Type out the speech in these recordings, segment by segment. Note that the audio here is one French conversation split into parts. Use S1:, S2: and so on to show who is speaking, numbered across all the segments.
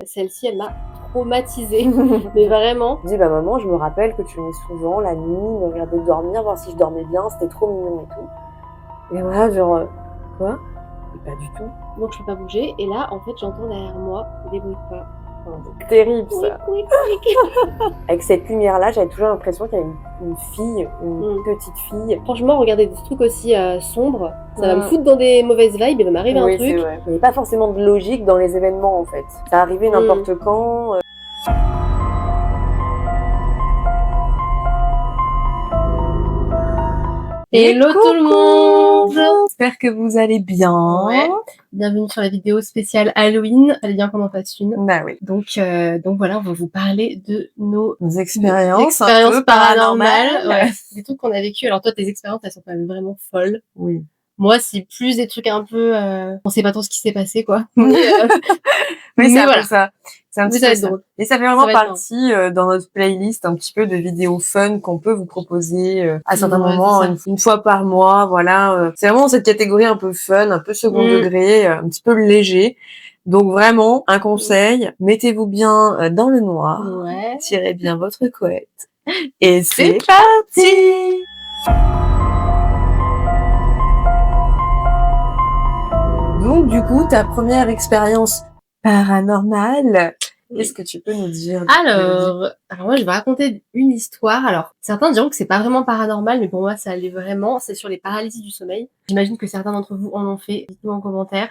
S1: Celle-ci, elle m'a traumatisée, mais vraiment.
S2: Je dis bah maman, je me rappelle que tu venais souvent la nuit me regarder dormir, voir si je dormais bien, c'était trop mignon et tout. Et voilà, genre quoi? Et pas du tout.
S1: Donc je peux pas bouger. Et là, en fait, j'entends derrière moi des bruits de pas.
S2: Oh, c'est terrible ça.
S1: Oui.
S2: Avec cette lumière-là, j'avais toujours l'impression qu'il y avait une fille, une petite fille.
S1: Franchement, regarder des trucs aussi sombres, ça va me foutre dans des mauvaises vibes, il va m'arriver un truc.
S2: C'est vrai. Il n'y a pas forcément de logique dans les événements en fait. Ça arrivait n'importe quand.
S1: Hello tout le monde!
S2: J'espère que vous allez bien.
S1: Ouais. Bienvenue sur la vidéo spéciale Halloween. Fallait bien qu'on en fasse une.
S2: Bah oui.
S1: Donc voilà, on va vous parler de nos
S2: expériences un peu paranormales.
S1: Ouais. Des trucs qu'on a vécu. Alors toi, tes expériences, elles sont quand même vraiment folles.
S2: Oui.
S1: Moi, c'est plus des trucs un peu... on sait pas trop ce qui s'est passé, quoi.
S2: Mais c'est un peu ça. C'est un petit peu ça.
S1: Drôle.
S2: Et ça fait vraiment partie dans notre playlist un petit peu de vidéos fun qu'on peut vous proposer à certains moments, une fois par mois. Voilà. C'est vraiment cette catégorie un peu fun, un peu second degré, un petit peu léger. Donc vraiment, un conseil, mettez-vous bien dans le noir, tirez bien votre couette et c'est parti! Donc du coup, ta première expérience paranormale, qu'est-ce que tu peux nous dire?
S1: Alors moi je vais raconter une histoire. Alors certains diront que c'est pas vraiment paranormal, mais pour moi ça l'est vraiment. C'est sur les paralysies du sommeil. J'imagine que certains d'entre vous en ont fait. Dites-nous en commentaire.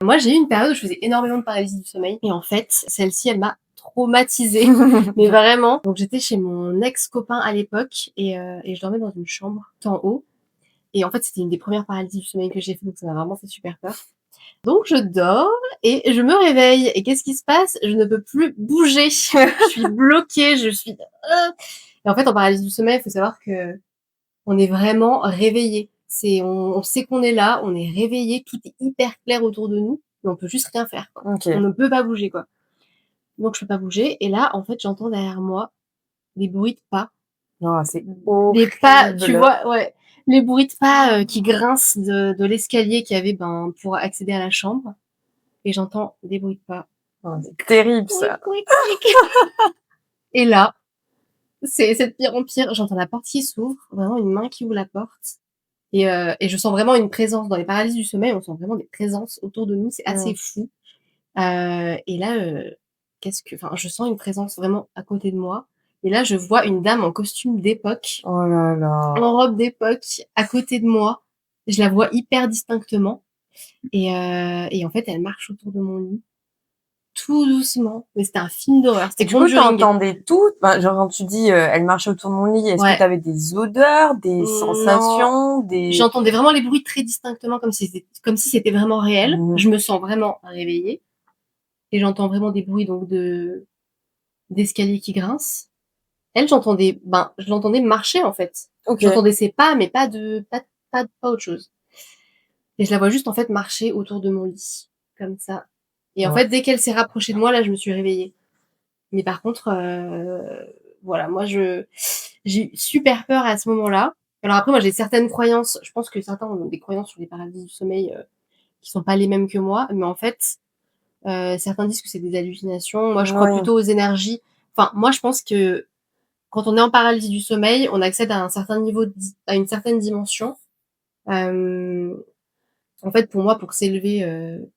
S1: Moi j'ai eu une période où je faisais énormément de paralysie du sommeil et en fait celle-ci elle m'a traumatisée, mais vraiment. Donc j'étais chez mon ex-copain à l'époque et je dormais dans une chambre tout en haut. Et en fait c'était une des premières paralysies du sommeil que j'ai fait, donc ça m'a vraiment fait super peur. Donc je dors et je me réveille. Et qu'est-ce qui se passe? Je ne peux plus bouger. Je suis bloquée, je suis... Et en fait, en paralysie du sommeil, il faut savoir que on est vraiment réveillé. On sait qu'on est là, on est réveillé, tout est hyper clair autour de nous, mais on peut juste rien faire, quoi. On ne peut pas bouger, quoi. Donc je peux pas bouger. Et là, en fait, j'entends derrière moi des bruits de pas.
S2: Non, c'est horrible.
S1: Des pas, tu vois, ouais. Les bruits de pas qui grincent de l'escalier qu'il y avait pour accéder à la chambre. Et j'entends des bruits de pas.
S2: Oh, c'est terrible ça.
S1: Et là, c'est de pire en pire. J'entends la porte qui s'ouvre, vraiment une main qui ouvre la porte. Et je sens vraiment une présence. Dans les paralyses du sommeil, on sent vraiment des présences autour de nous. C'est assez fou. Et là, je sens une présence vraiment à côté de moi. Et là, je vois une dame en costume d'époque.
S2: Oh là là.
S1: En robe d'époque, à côté de moi. Je la vois hyper distinctement. Et en fait, elle marche autour de mon lit. Tout doucement, mais c'était un film d'horreur. C'était
S2: du coup, t'entendais tout. Enfin, genre quand tu dis elle marche autour de mon lit, est-ce que t'avais des odeurs, des sensations, des...
S1: J'entendais vraiment les bruits très distinctement, comme si c'était vraiment réel. Je me sens vraiment réveillée et j'entends vraiment des bruits donc d'escalier qui grincent. Elle, je l'entendais marcher en fait. J'entendais ses pas, mais pas autre chose. Et je la vois juste en fait marcher autour de mon lit, comme ça. Et en fait, dès qu'elle s'est rapprochée de moi, là, je me suis réveillée. Mais par contre, voilà, moi j'ai eu super peur à ce moment-là. Alors après, moi j'ai certaines croyances. Je pense que certains ont des croyances sur les paralysies du sommeil qui sont pas les mêmes que moi. Mais en fait, certains disent que c'est des hallucinations. Moi, je crois plutôt aux énergies. Enfin, moi, je pense que quand on est en paralysie du sommeil, on accède à un certain niveau, à une certaine dimension. En fait, pour moi, pour s'élever,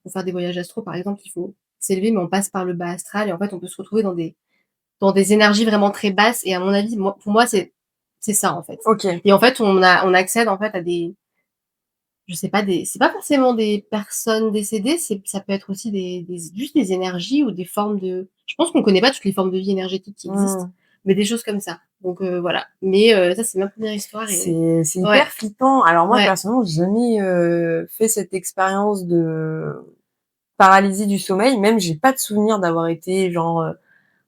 S1: pour faire des voyages astro, par exemple, il faut s'élever, mais on passe par le bas astral et en fait, on peut se retrouver dans des énergies vraiment très basses. Et à mon avis, pour moi, c'est ça, en fait. Et en fait, on accède, en fait, à je sais pas, c'est pas forcément des personnes décédées, ça peut être aussi juste des énergies ou des formes je pense qu'on connaît pas toutes les formes de vie énergétiques qui existent, mais des choses comme ça. Donc, voilà. Mais, ça, c'est ma première histoire.
S2: C'est hyper flippant. Alors moi, personnellement, j'ai jamais fait cette expérience de paralysie du sommeil. Même, j'ai pas de souvenir d'avoir été, genre,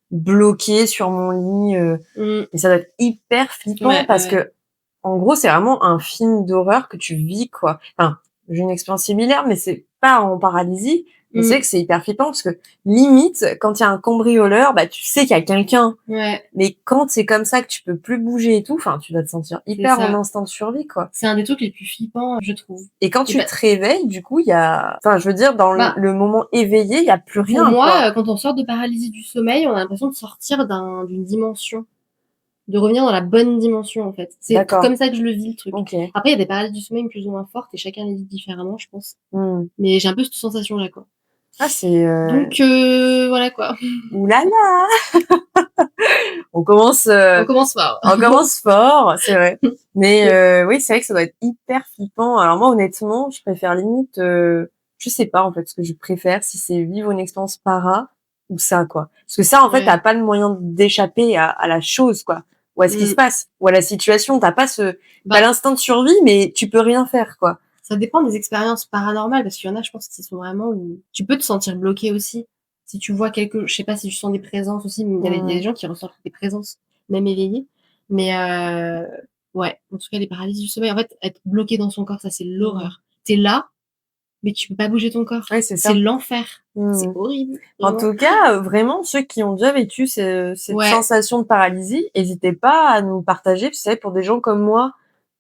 S2: bloquée sur mon lit. Et ça doit être hyper flippant parce que, en gros, c'est vraiment un film d'horreur que tu vis, quoi. Enfin, j'ai une expérience similaire, mais c'est pas en paralysie, Et c'est vrai que c'est hyper flippant parce que limite, quand il y a un cambrioleur, bah tu sais qu'il y a quelqu'un.
S1: Ouais.
S2: Mais quand c'est comme ça que tu peux plus bouger et tout, enfin, tu dois te sentir hyper en instinct de survie, quoi.
S1: C'est un des trucs les plus flippants, je trouve.
S2: Et quand tu te réveilles, du coup, il y a, enfin, je veux dire, dans le moment éveillé, il y a plus rien,
S1: pour moi,
S2: quoi.
S1: quand on sort de paralysie du sommeil, on a l'impression de sortir d'une dimension. De revenir dans la bonne dimension, en fait. C'est comme ça que je le vis, le truc.
S2: Okay.
S1: Après, il y a des paralysies du sommeil plus ou moins fortes et chacun les vit différemment, je pense. Mais j'ai un peu cette sensation-là, quoi.
S2: Ah, c'est...
S1: Donc, voilà, quoi.
S2: Ouh là là. On commence fort. On commence fort, c'est vrai. Mais oui, c'est vrai que ça doit être hyper flippant. Alors moi, honnêtement, je préfère limite... je sais pas, en fait, ce que je préfère, si c'est vivre une expérience para ou ça, quoi. Parce que ça, en fait, t'as pas le moyen d'échapper à la chose, quoi. Ou à ce qui se passe, ou à la situation. T'as pas t'as l'instinct de survie, mais tu peux rien faire, quoi.
S1: Ça dépend des expériences paranormales, parce qu'il y en a, je pense, qui sont vraiment où tu peux te sentir bloqué aussi. Si tu vois je sais pas si tu sens des présences aussi, mais il y a des gens qui ressentent des présences, même éveillées. Mais ouais, en tout cas, les paralysies du sommeil, en fait, être bloqué dans son corps, ça, c'est l'horreur. T'es là, mais tu peux pas bouger ton corps.
S2: Ouais, c'est ça.
S1: C'est l'enfer. C'est horrible.
S2: En tout cas, vraiment, ceux qui ont déjà vécu cette sensation de paralysie, n'hésitez pas à nous partager. Vous savez, pour des gens comme moi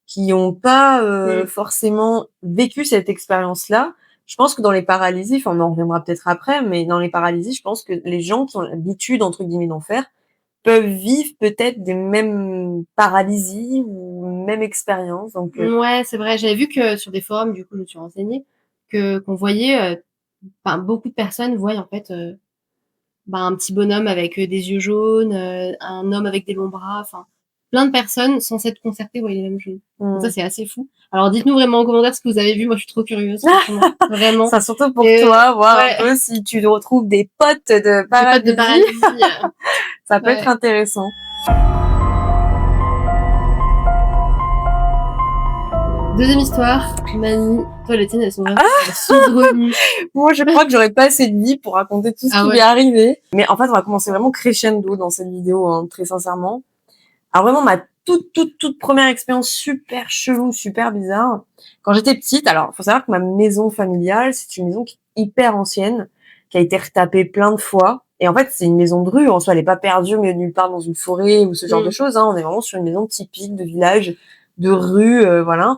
S2: qui ont pas forcément vécu cette expérience-là, je pense que dans les paralysies, enfin, on en reviendra peut-être après, mais dans les paralysies, je pense que les gens qui ont l'habitude, entre guillemets, d'en faire, peuvent vivre peut-être des mêmes paralysies ou mêmes expériences. Donc,
S1: ouais, c'est vrai. J'avais vu que sur des forums, du coup, je me suis renseignée, qu'on voyait, beaucoup de personnes voient en fait un petit bonhomme avec des yeux jaunes, un homme avec des longs bras, enfin plein de personnes sans s'être concertées voyaient les mêmes choses. Donc ça, c'est assez fou. Alors dites-nous vraiment en commentaire ce que vous avez vu. Moi, je suis trop curieuse, franchement. Vraiment.
S2: Ça, surtout pour toi, voir un peu si tu retrouves des potes de paralysie.
S1: Des potes de paralysie.
S2: Ça peut être intéressant.
S1: Deuxième histoire, Mani. Toi, les tiennes, elles sont vraiment saugrenues.
S2: Moi, je crois que j'aurais pas assez de vie pour raconter tout ce qui m'est arrivé. Mais en fait, on va commencer vraiment crescendo dans cette vidéo, hein, très sincèrement. Alors vraiment, ma toute première expérience super chelou, super bizarre. Quand j'étais petite, alors, faut savoir que ma maison familiale, c'est une maison qui est hyper ancienne, qui a été retapée plein de fois. Et en fait, c'est une maison de rue. En soi, elle est pas perdue, mais nulle part dans une forêt ou ce genre de choses, hein. On est vraiment sur une maison typique de village, de rue, voilà.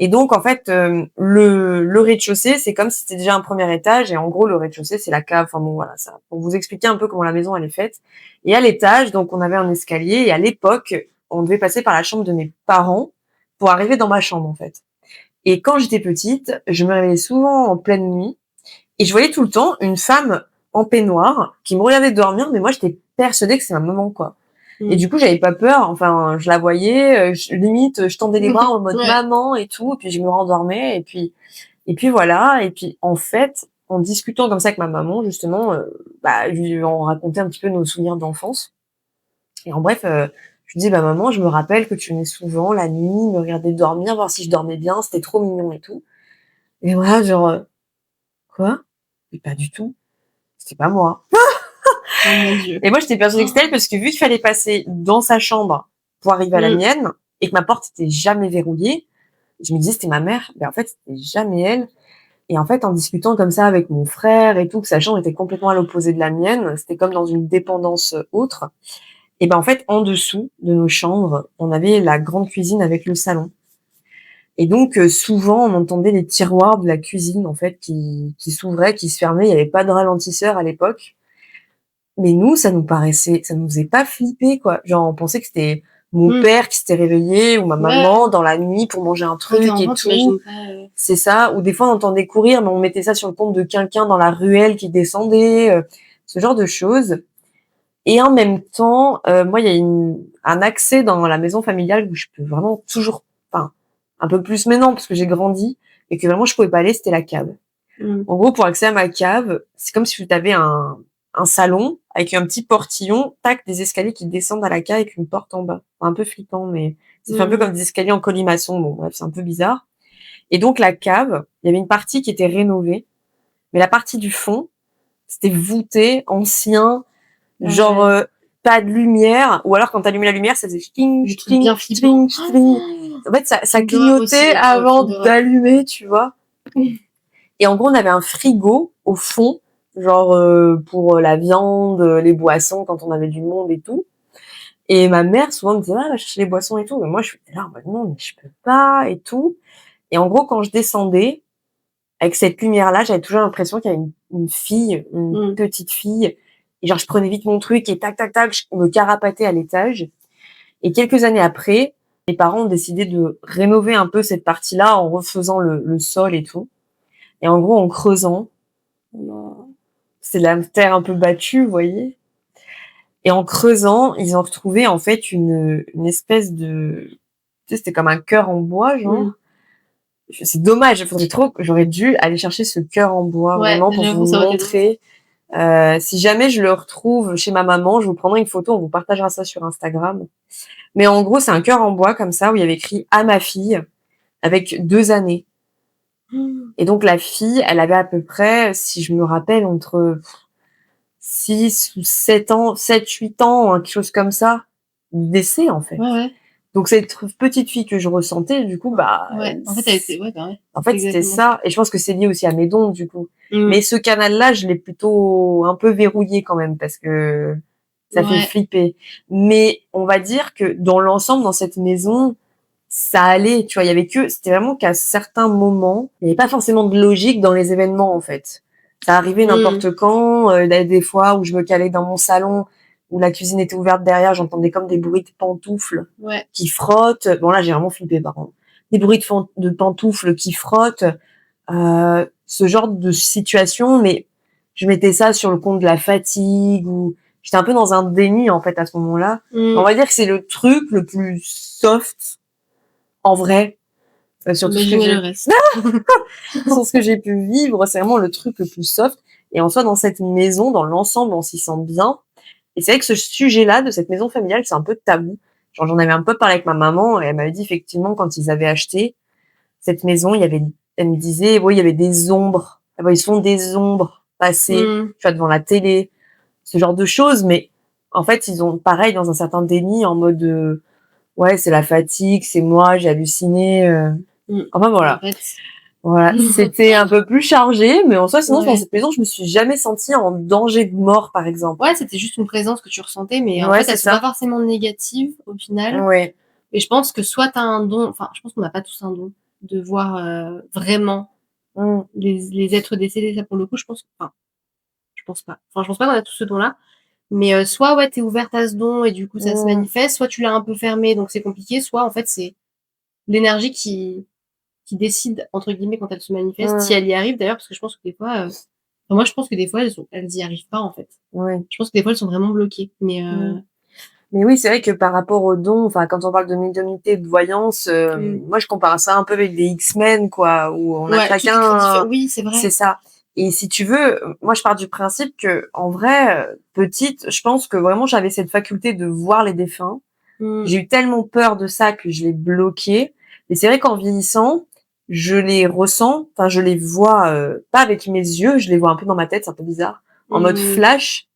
S2: Et donc, en fait, le rez-de-chaussée, c'est comme si c'était déjà un premier étage. Et en gros, le rez-de-chaussée, c'est la cave. Enfin bon, voilà, ça, pour vous expliquer un peu comment la maison, elle est faite. Et à l'étage, donc, on avait un escalier. Et à l'époque, on devait passer par la chambre de mes parents pour arriver dans ma chambre, en fait. Et quand j'étais petite, je me réveillais souvent en pleine nuit. Et je voyais tout le temps une femme en peignoir qui me regardait dormir. Mais moi, j'étais persuadée que c'est ma maman, quoi. Et du coup, j'avais pas peur. Enfin, je la voyais, limite, je tendais les bras en mode maman et tout. Et puis, je me rendormais. Et puis voilà. Et puis, en fait, en discutant comme ça avec ma maman, justement, on racontait un petit peu nos souvenirs d'enfance. Et en bref, je lui dis, maman, je me rappelle que tu venais souvent la nuit, me regarder dormir, voir si je dormais bien. C'était trop mignon et tout. Et voilà, genre, quoi? Et pas du tout. C'était pas moi.
S1: Oh mon Dieu.
S2: Et moi, j'étais persuadée que c'était elle parce que vu qu'il fallait passer dans sa chambre pour arriver à la mienne et que ma porte était jamais verrouillée, je me disais c'était ma mère. Ben en fait, c'était jamais elle. Et en fait, en discutant comme ça avec mon frère et tout, que sa chambre était complètement à l'opposé de la mienne, c'était comme dans une dépendance autre. Et ben en fait, en dessous de nos chambres, on avait la grande cuisine avec le salon. Et donc souvent, on entendait les tiroirs de la cuisine en fait qui s'ouvraient, qui se fermaient. Il n'y avait pas de ralentisseur à l'époque. Mais nous, ça nous faisait pas flipper, quoi. Genre, on pensait que c'était mon père qui s'était réveillé ou ma maman dans la nuit pour manger un truc et tout. C'est ça. Ou des fois, on entendait courir, mais on mettait ça sur le compte de quelqu'un dans la ruelle qui descendait, ce genre de choses. Et en même temps, moi, il y a un accès dans la maison familiale où je peux vraiment toujours, enfin, un peu plus maintenant parce que j'ai grandi et que vraiment je pouvais pas aller, c'était la cave. En gros, pour accéder à ma cave, c'est comme si tu avais un salon avec un petit portillon, tac, des escaliers qui descendent à la cave avec une porte en bas. Enfin, un peu flippant, mais c'est fait un peu comme des escaliers en colimaçon. Bon, bref, c'est un peu bizarre. Et donc, la cave, il y avait une partie qui était rénovée, mais la partie du fond, c'était voûté, ancien, genre pas de lumière, ou alors quand t'allumais la lumière, ça faisait ch'ting, ch'ting, ch'ting, ch'ting. En fait, ça clignotait avant d'allumer, tu vois. Et en gros, on avait un frigo au fond, genre pour la viande, les boissons quand on avait du monde et tout. Et ma mère souvent me disait va chercher les boissons et tout, mais moi je suis là en mode non mais je peux pas et tout. Et en gros quand je descendais avec cette lumière-là, j'avais toujours l'impression qu'il y avait une fille, une
S1: Mmh.
S2: petite fille. Et genre je prenais vite mon truc et tac tac tac, je me carapatais à l'étage. Et quelques années après, mes parents ont décidé de rénover un peu cette partie-là en refaisant le sol et tout. Et en gros en creusant, c'est la terre un peu battue, vous voyez. Et en creusant, ils ont retrouvé en fait une espèce de, tu sais, c'était comme un cœur en bois, genre.
S1: Mmh.
S2: C'est dommage, j'aurais dû aller chercher ce cœur en bois
S1: Ouais,
S2: vraiment pour
S1: j'avoue,
S2: vous
S1: ça aurait été drôle.
S2: montrer. Si jamais je le retrouve chez ma maman, je vous prendrai une photo, on vous partagera ça sur Instagram. Mais en gros, c'est un cœur en bois comme ça où il y avait écrit à ma fille avec 2 années.
S1: Mmh.
S2: Et donc la fille, elle avait à peu près, si je me rappelle, entre 6 ou 7 ans, 7, 8 ans, quelque chose comme ça, d'essai en fait.
S1: Ouais, ouais,
S2: Donc cette petite fille que je ressentais, du coup, bah,
S1: ouais. En fait, elle était ouais, bah, ouais,
S2: en
S1: c'est
S2: fait c'était
S1: exactement ça.
S2: ça. Et je pense que c'est lié aussi à mes dons, du coup.
S1: Mmh.
S2: Mais ce canal-là, je l'ai plutôt un peu verrouillé quand même parce que ça fait
S1: Ouais.
S2: flipper. Mais on va dire que dans l'ensemble, dans cette maison, ça allait, tu vois, il y avait que, c'était vraiment qu'à certains moments, il n'y avait pas forcément de logique dans les événements, en fait. Ça arrivait
S1: Mmh.
S2: n'importe quand, des fois où je me calais dans mon salon, où la cuisine était ouverte derrière, j'entendais comme des bruits de pantoufles
S1: Ouais.
S2: qui frottent. Bon, là, j'ai vraiment flippé, par contre. Des bruits de pantoufles qui frottent, ce genre de situation, mais je mettais ça sur le compte de la fatigue ou j'étais un peu dans un déni, en fait, à ce moment-là. On
S1: Mmh.
S2: va dire que c'est le truc le plus soft en vrai, sur tout ce que
S1: Imaginez le
S2: j'ai
S1: reste.
S2: sur ce que j'ai pu vivre, c'est vraiment le truc le plus soft. Et en soi, dans cette maison, dans l'ensemble, on s'y sent bien. Et c'est vrai que ce sujet-là, de cette maison familiale, c'est un peu tabou. Genre, j'en avais un peu parlé avec ma maman et elle m'avait dit effectivement, quand ils avaient acheté cette maison, elle me disait, oui, il y avait des ombres. Ah bah, ils sont des ombres passées,
S1: Mmh.
S2: tu vois, devant la télé, ce genre de choses. Mais en fait, ils ont pareil dans un certain déni en mode, ouais, c'est la fatigue, c'est moi, j'ai halluciné.
S1: Mmh.
S2: Enfin
S1: En
S2: voilà.
S1: fait
S2: Voilà, c'était un peu plus chargé, mais en soi, sinon, dans
S1: ouais.
S2: cette maison, je me suis jamais sentie en danger de mort, par exemple.
S1: Ouais, c'était juste une présence que tu ressentais, mais en
S2: Ouais,
S1: fait,
S2: c'est
S1: elles sont pas
S2: ça.
S1: forcément négatives au final.
S2: Ouais.
S1: Et je pense que soit tu as un don enfin, je pense qu'on n'a pas tous un don de voir, vraiment
S2: Mmh.
S1: les êtres décédés. Ça, pour le coup, je pense enfin, je pense pas. Enfin, je pense pas qu'on a tous ce don-là. Mais, soit ouais, tu es ouverte à ce don et du coup, ça se
S2: Mmh.
S1: manifeste, soit tu l'as un peu fermé, donc c'est compliqué, soit en fait, c'est l'énergie qui «décide» entre guillemets quand elle se manifeste, si
S2: Mmh.
S1: elle y arrive d'ailleurs, parce que je pense que des fois, enfin moi je pense que des fois elles y arrivent pas en fait.
S2: Ouais.
S1: Je pense que des fois elles sont vraiment bloquées, mais
S2: Mmh. Mais oui, c'est vrai que par rapport aux dons, enfin, quand on parle de médiumnité, de voyance,
S1: mmh,
S2: moi, je compare ça un peu avec des X-Men, quoi, où on a
S1: ouais, tout est très
S2: chacun,
S1: oui, c'est
S2: c'est
S1: vrai.
S2: ça. Et si tu veux, moi, je pars du principe que, en vrai, petite, je pense que vraiment, j'avais cette faculté de voir les défunts.
S1: Mmh,
S2: J'ai eu tellement peur de ça que je l'ai bloqué. Et c'est vrai qu'en vieillissant, je les ressens, enfin je les vois pas avec mes yeux, je les vois un peu dans ma tête, c'est un peu bizarre, en mode
S1: mmh,
S2: flash.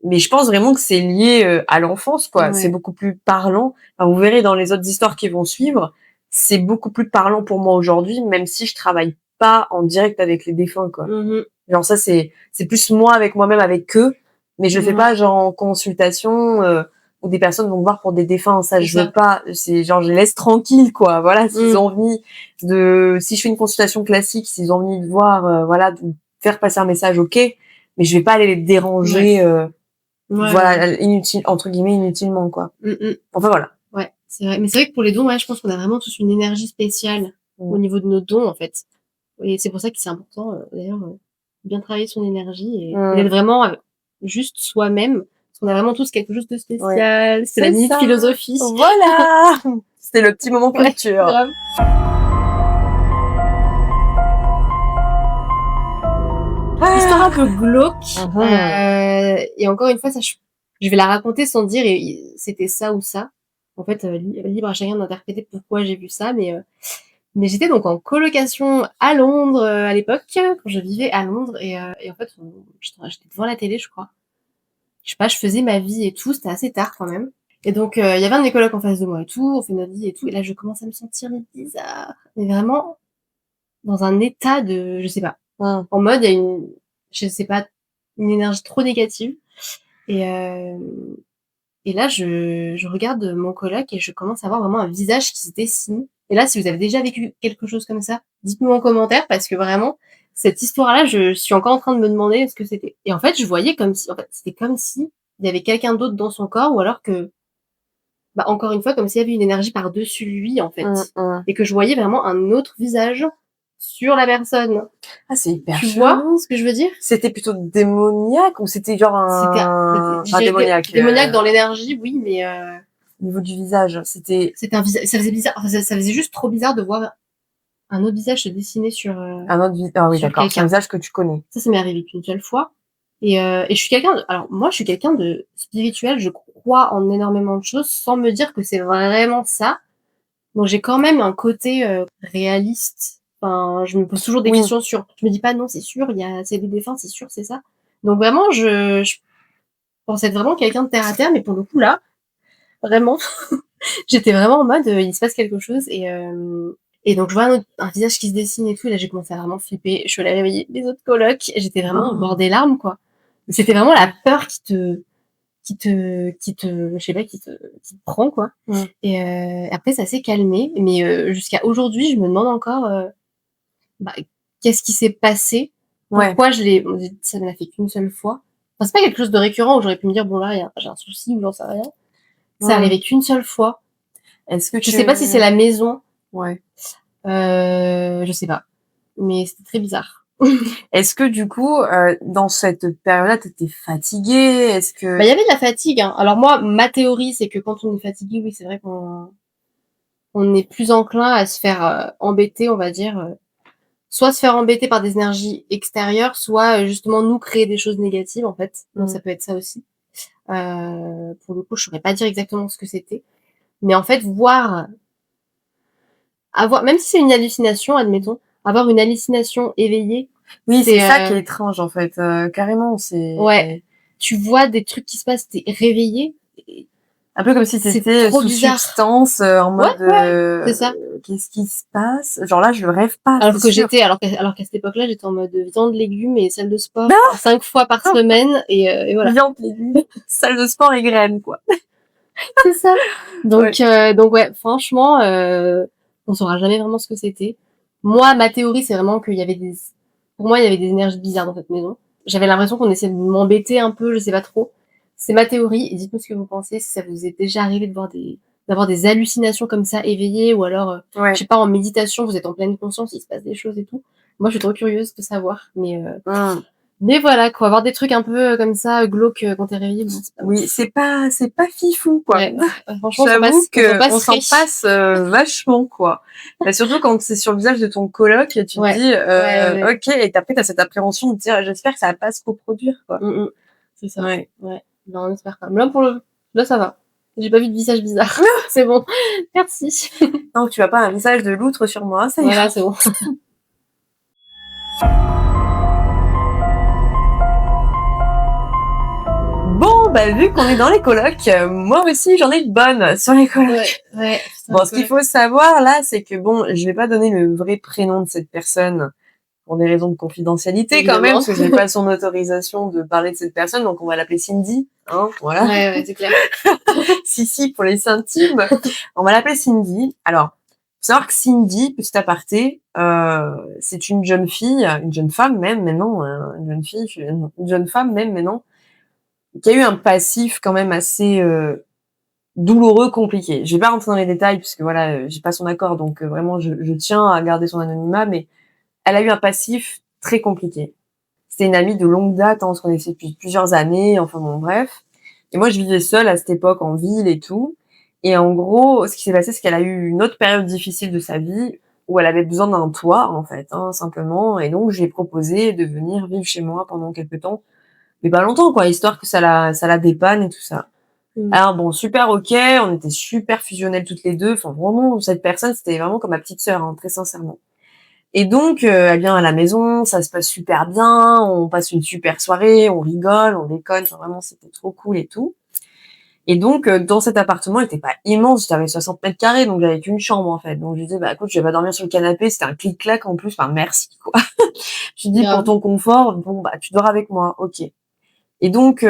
S2: Mais je pense vraiment que c'est lié à l'enfance, quoi. C'est
S1: ouais,
S2: beaucoup plus parlant. Enfin, vous verrez dans les autres histoires qui vont suivre, c'est beaucoup plus parlant pour moi aujourd'hui, même si je travaille pas en direct avec les défunts, quoi.
S1: mmh mh,
S2: Genre ça, c'est plus moi avec moi-même avec eux, mais je le fais pas
S1: mouais,
S2: genre en consultation où des personnes vont me voir pour des défunts. Ça,
S1: c'est
S2: je veux
S1: ça.
S2: pas. C'est genre je les laisse tranquilles, quoi. Voilà, s'ils
S1: Mmh,
S2: ont envie de, si je fais une consultation classique, s'ils ont envie de voir, voilà, de faire passer un message, ok. Mais je vais pas aller les
S1: ouais,
S2: déranger,
S1: ouais, ouais, ouais.
S2: voilà, inutile entre guillemets inutilement, quoi.
S1: Mmh mh,
S2: Enfin voilà.
S1: ouais, c'est vrai. Mais c'est vrai que pour les dons, ouais, je pense qu'on a vraiment tous une énergie spéciale au
S2: Mm.
S1: niveau de nos dons, en fait. Et c'est pour ça que c'est important, d'ailleurs, bien travailler son énergie et
S2: Mm.
S1: d'être vraiment, juste soi-même. Parce qu'on a vraiment tous quelque chose de
S2: Ouais.
S1: spécial. C'est la
S2: C'est
S1: minute
S2: ça.
S1: philosophie.
S2: Voilà. C'était le petit moment
S1: Ouais,
S2: culture.
S1: grave. Histoire un peu glauque,
S2: Mhm.
S1: et encore une fois, ça je vais la raconter sans dire c'était ça ou ça. En fait, libre à chacun d'interpréter pourquoi j'ai vu ça, mais j'étais donc en colocation à Londres, à l'époque, quand je vivais à Londres et en fait, j'étais devant la télé, je crois. Je sais pas, je faisais ma vie et tout, c'était assez tard quand même et donc il y avait un de mes colocs en face de moi et tout, on fait notre vie et tout et là, je commence à me sentir bizarre, mais vraiment dans un état de je sais pas. En mode, il y a je sais pas, une énergie trop négative et et là, je regarde mon coloc et je commence à voir vraiment un visage qui se dessine. Et là, si vous avez déjà vécu quelque chose comme ça, dites-moi en commentaire parce que vraiment, cette histoire-là, je suis encore en train de me demander ce que c'était. Et en fait, je voyais comme si, en fait, c'était comme si il y avait quelqu'un d'autre dans son corps ou alors que, bah, encore une fois, comme s'il y avait une énergie par-dessus lui, en fait.
S2: Mmh.
S1: Et que je voyais vraiment un autre visage sur la personne.
S2: Ah, c'est hyper
S1: Tu vois
S2: chelou.
S1: ce que je veux dire?
S2: C'était plutôt démoniaque ou c'était genre
S1: C'était,
S2: un...
S1: je
S2: Enfin,
S1: dirais
S2: démoniaque,
S1: démoniaque dans l'énergie, oui, mais
S2: au niveau du visage. C'était
S1: c'était un visage, ça faisait bizarre, enfin, ça faisait juste trop bizarre de voir un autre visage se dessiner
S2: un autre visage. Ah oui,
S1: sur
S2: d'accord. C'est un
S1: quelqu'un.
S2: visage que tu connais.
S1: Ça m'est arrivé qu'une seule fois et je suis quelqu'un de, alors moi, je suis quelqu'un de spirituel, je crois en énormément de choses sans me dire que c'est vraiment ça. Donc j'ai quand même un côté, réaliste. Enfin, je me pose toujours des
S2: Oui.
S1: questions sur, je me dis pas: «Non, c'est sûr, c'est des défunts, c'est sûr, c'est ça». Donc vraiment, je pensais être vraiment quelqu'un de terre à terre, mais pour le coup là, vraiment, j'étais vraiment en mode, il se passe quelque chose et donc je vois un visage qui se dessine et tout, et là j'ai commencé à vraiment flipper. Je suis allée réveiller les autres colocs et j'étais vraiment au bord
S2: Oh!
S1: des larmes, quoi. C'était vraiment la peur je sais pas, qui te prend, quoi.
S2: Mmh.
S1: Et après ça s'est calmé, mais jusqu'à aujourd'hui, je me demande encore, bah, qu'est-ce qui s'est passé?
S2: Ouais.
S1: Pourquoi bon, ça ne l'a fait qu'une seule fois. Enfin, c'est pas quelque chose de récurrent où j'aurais pu me dire: «Bon là, j'ai un souci» ou j'en sais rien. Ça
S2: Mmh.
S1: arrivé qu'une seule fois.
S2: Est-ce que
S1: Je sais pas si c'est
S2: tu...
S1: la maison,
S2: Ouais.
S1: je sais pas, mais c'était très bizarre.
S2: Est-ce que du coup, dans cette période-là, tu étais fatiguée? Est-ce
S1: Bah,
S2: que...
S1: il y avait de la fatigue, hein. Alors moi, ma théorie, c'est que quand on est fatigué, oui, c'est vrai qu'on est plus enclin à se faire, embêter, on va dire, soit se faire embêter par des énergies extérieures, soit, justement nous créer des choses négatives, en fait. Donc
S2: Mmh.
S1: ça peut être ça aussi. Pour le coup, je saurais pas dire exactement ce que c'était. Mais en fait, avoir, même si c'est une hallucination, admettons, avoir une hallucination éveillée,
S2: Oui, c'est
S1: c'est,
S2: ça qui est étrange, en fait, carrément, c'est
S1: ouais, tu vois des trucs qui se passent, tu es réveillé, et
S2: un peu comme si tu
S1: c'est
S2: étais
S1: trop
S2: sous
S1: bizarre.
S2: substance, en
S1: Ouais,
S2: mode,
S1: ouais, c'est ça.
S2: «Qu'est-ce qui se passe?» Genre là, je le rêve pas, c'est
S1: Alors que
S2: sûr.
S1: j'étais, alors qu'à cette époque-là, j'étais en mode viande, légumes et salle de sport
S2: Non!
S1: 5 fois par semaine et voilà.
S2: Viande, légumes, salle de sport et graines, quoi.
S1: C'est ça.
S2: Ouais.
S1: Donc ouais, franchement, on saura jamais vraiment ce que c'était. Moi, ma théorie, c'est vraiment qu'il y avait pour moi, il y avait des énergies bizarres dans cette maison. J'avais l'impression qu'on essayait de m'embêter un peu, je sais pas trop. C'est ma théorie et dites-moi ce que vous pensez, si ça vous est déjà arrivé d'avoir des hallucinations comme ça éveillées ou alors, je
S2: Ouais.
S1: sais pas, en méditation, vous êtes en pleine conscience, il se passe des choses et tout. Moi, je suis trop curieuse de savoir,
S2: Mmh.
S1: mais voilà quoi, avoir des trucs un peu, comme ça, glauques, quand tu es réveillé, bon, c'est pas
S2: Oui,
S1: ouf.
S2: c'est pas fifou, quoi.
S1: Ouais, franchement,
S2: J'avoue
S1: on s'en
S2: que on s'en
S1: passerait.
S2: passe, vachement, quoi. Bah, surtout quand c'est sur le visage de ton coloc et tu te
S1: Ouais,
S2: dis,
S1: ouais, ouais.
S2: «OK» et après tu as cette appréhension de dire: «J'espère que ça va pas se reproduire», quoi.
S1: C'est ça.
S2: Ouais.
S1: Ouais. Ben, on espère pas. Mais là, là, ça va. J'ai pas vu de visage bizarre. C'est bon. Merci.
S2: Non, tu as pas un visage de loutre sur moi, ça ira.
S1: Voilà, c'est bon.
S2: Bon, bah, vu qu'on est dans les colocs, moi aussi j'en ai une bonne sur les
S1: Ouais,
S2: colocs.
S1: ouais.
S2: Bon, ce qu'il faut savoir là, c'est que bon, je vais pas donner le vrai prénom de cette personne pour des raisons de confidentialité quand même,
S1: Évidemment.
S2: parce que j'ai pas son autorisation de parler de cette personne, donc on va l'appeler Cindy, hein, voilà.
S1: Ouais, ouais, c'est clair.
S2: Si, pour les intimes. On va l'appeler Cindy. Alors, faut savoir que Cindy, petit aparté, c'est une jeune fille, une jeune femme même maintenant, une jeune fille, une jeune femme même maintenant, qui a eu un passif quand même assez douloureux, compliqué. Je vais pas rentrer dans les détails puisque voilà, j'ai pas son accord, donc vraiment je tiens à garder son anonymat, mais elle a eu un passif très compliqué. C'était une amie de longue date, hein, on se connaissait depuis plusieurs années, enfin bon bref. Et moi je vivais seule à cette époque en ville et tout. Et en gros, ce qui s'est passé, c'est qu'elle a eu une autre période difficile de sa vie où elle avait besoin d'un toit en fait, hein, simplement. Et donc j'ai proposé de venir vivre chez moi pendant quelques temps, mais pas longtemps quoi, histoire que ça la dépanne et tout ça. Alors bon, super OK, on était super fusionnelles toutes les deux. Enfin vraiment, cette personne, c'était vraiment comme ma petite sœur, hein, très sincèrement. Et donc, elle vient à la maison, ça se passe super bien, on passe une super soirée, on rigole, on déconne, enfin vraiment c'était trop cool et tout. Et donc, dans cet appartement, il était pas immense, j'avais 60 mètres carrés, donc j'avais qu'une chambre, en fait. Donc je lui disais: «Bah, écoute, je vais pas dormir sur le canapé», c'était un clic-clac en plus, enfin merci, quoi. Je lui dis: «Pour
S1: Grave.
S2: ton confort, bon, bah, tu dors avec moi, OK». Et donc,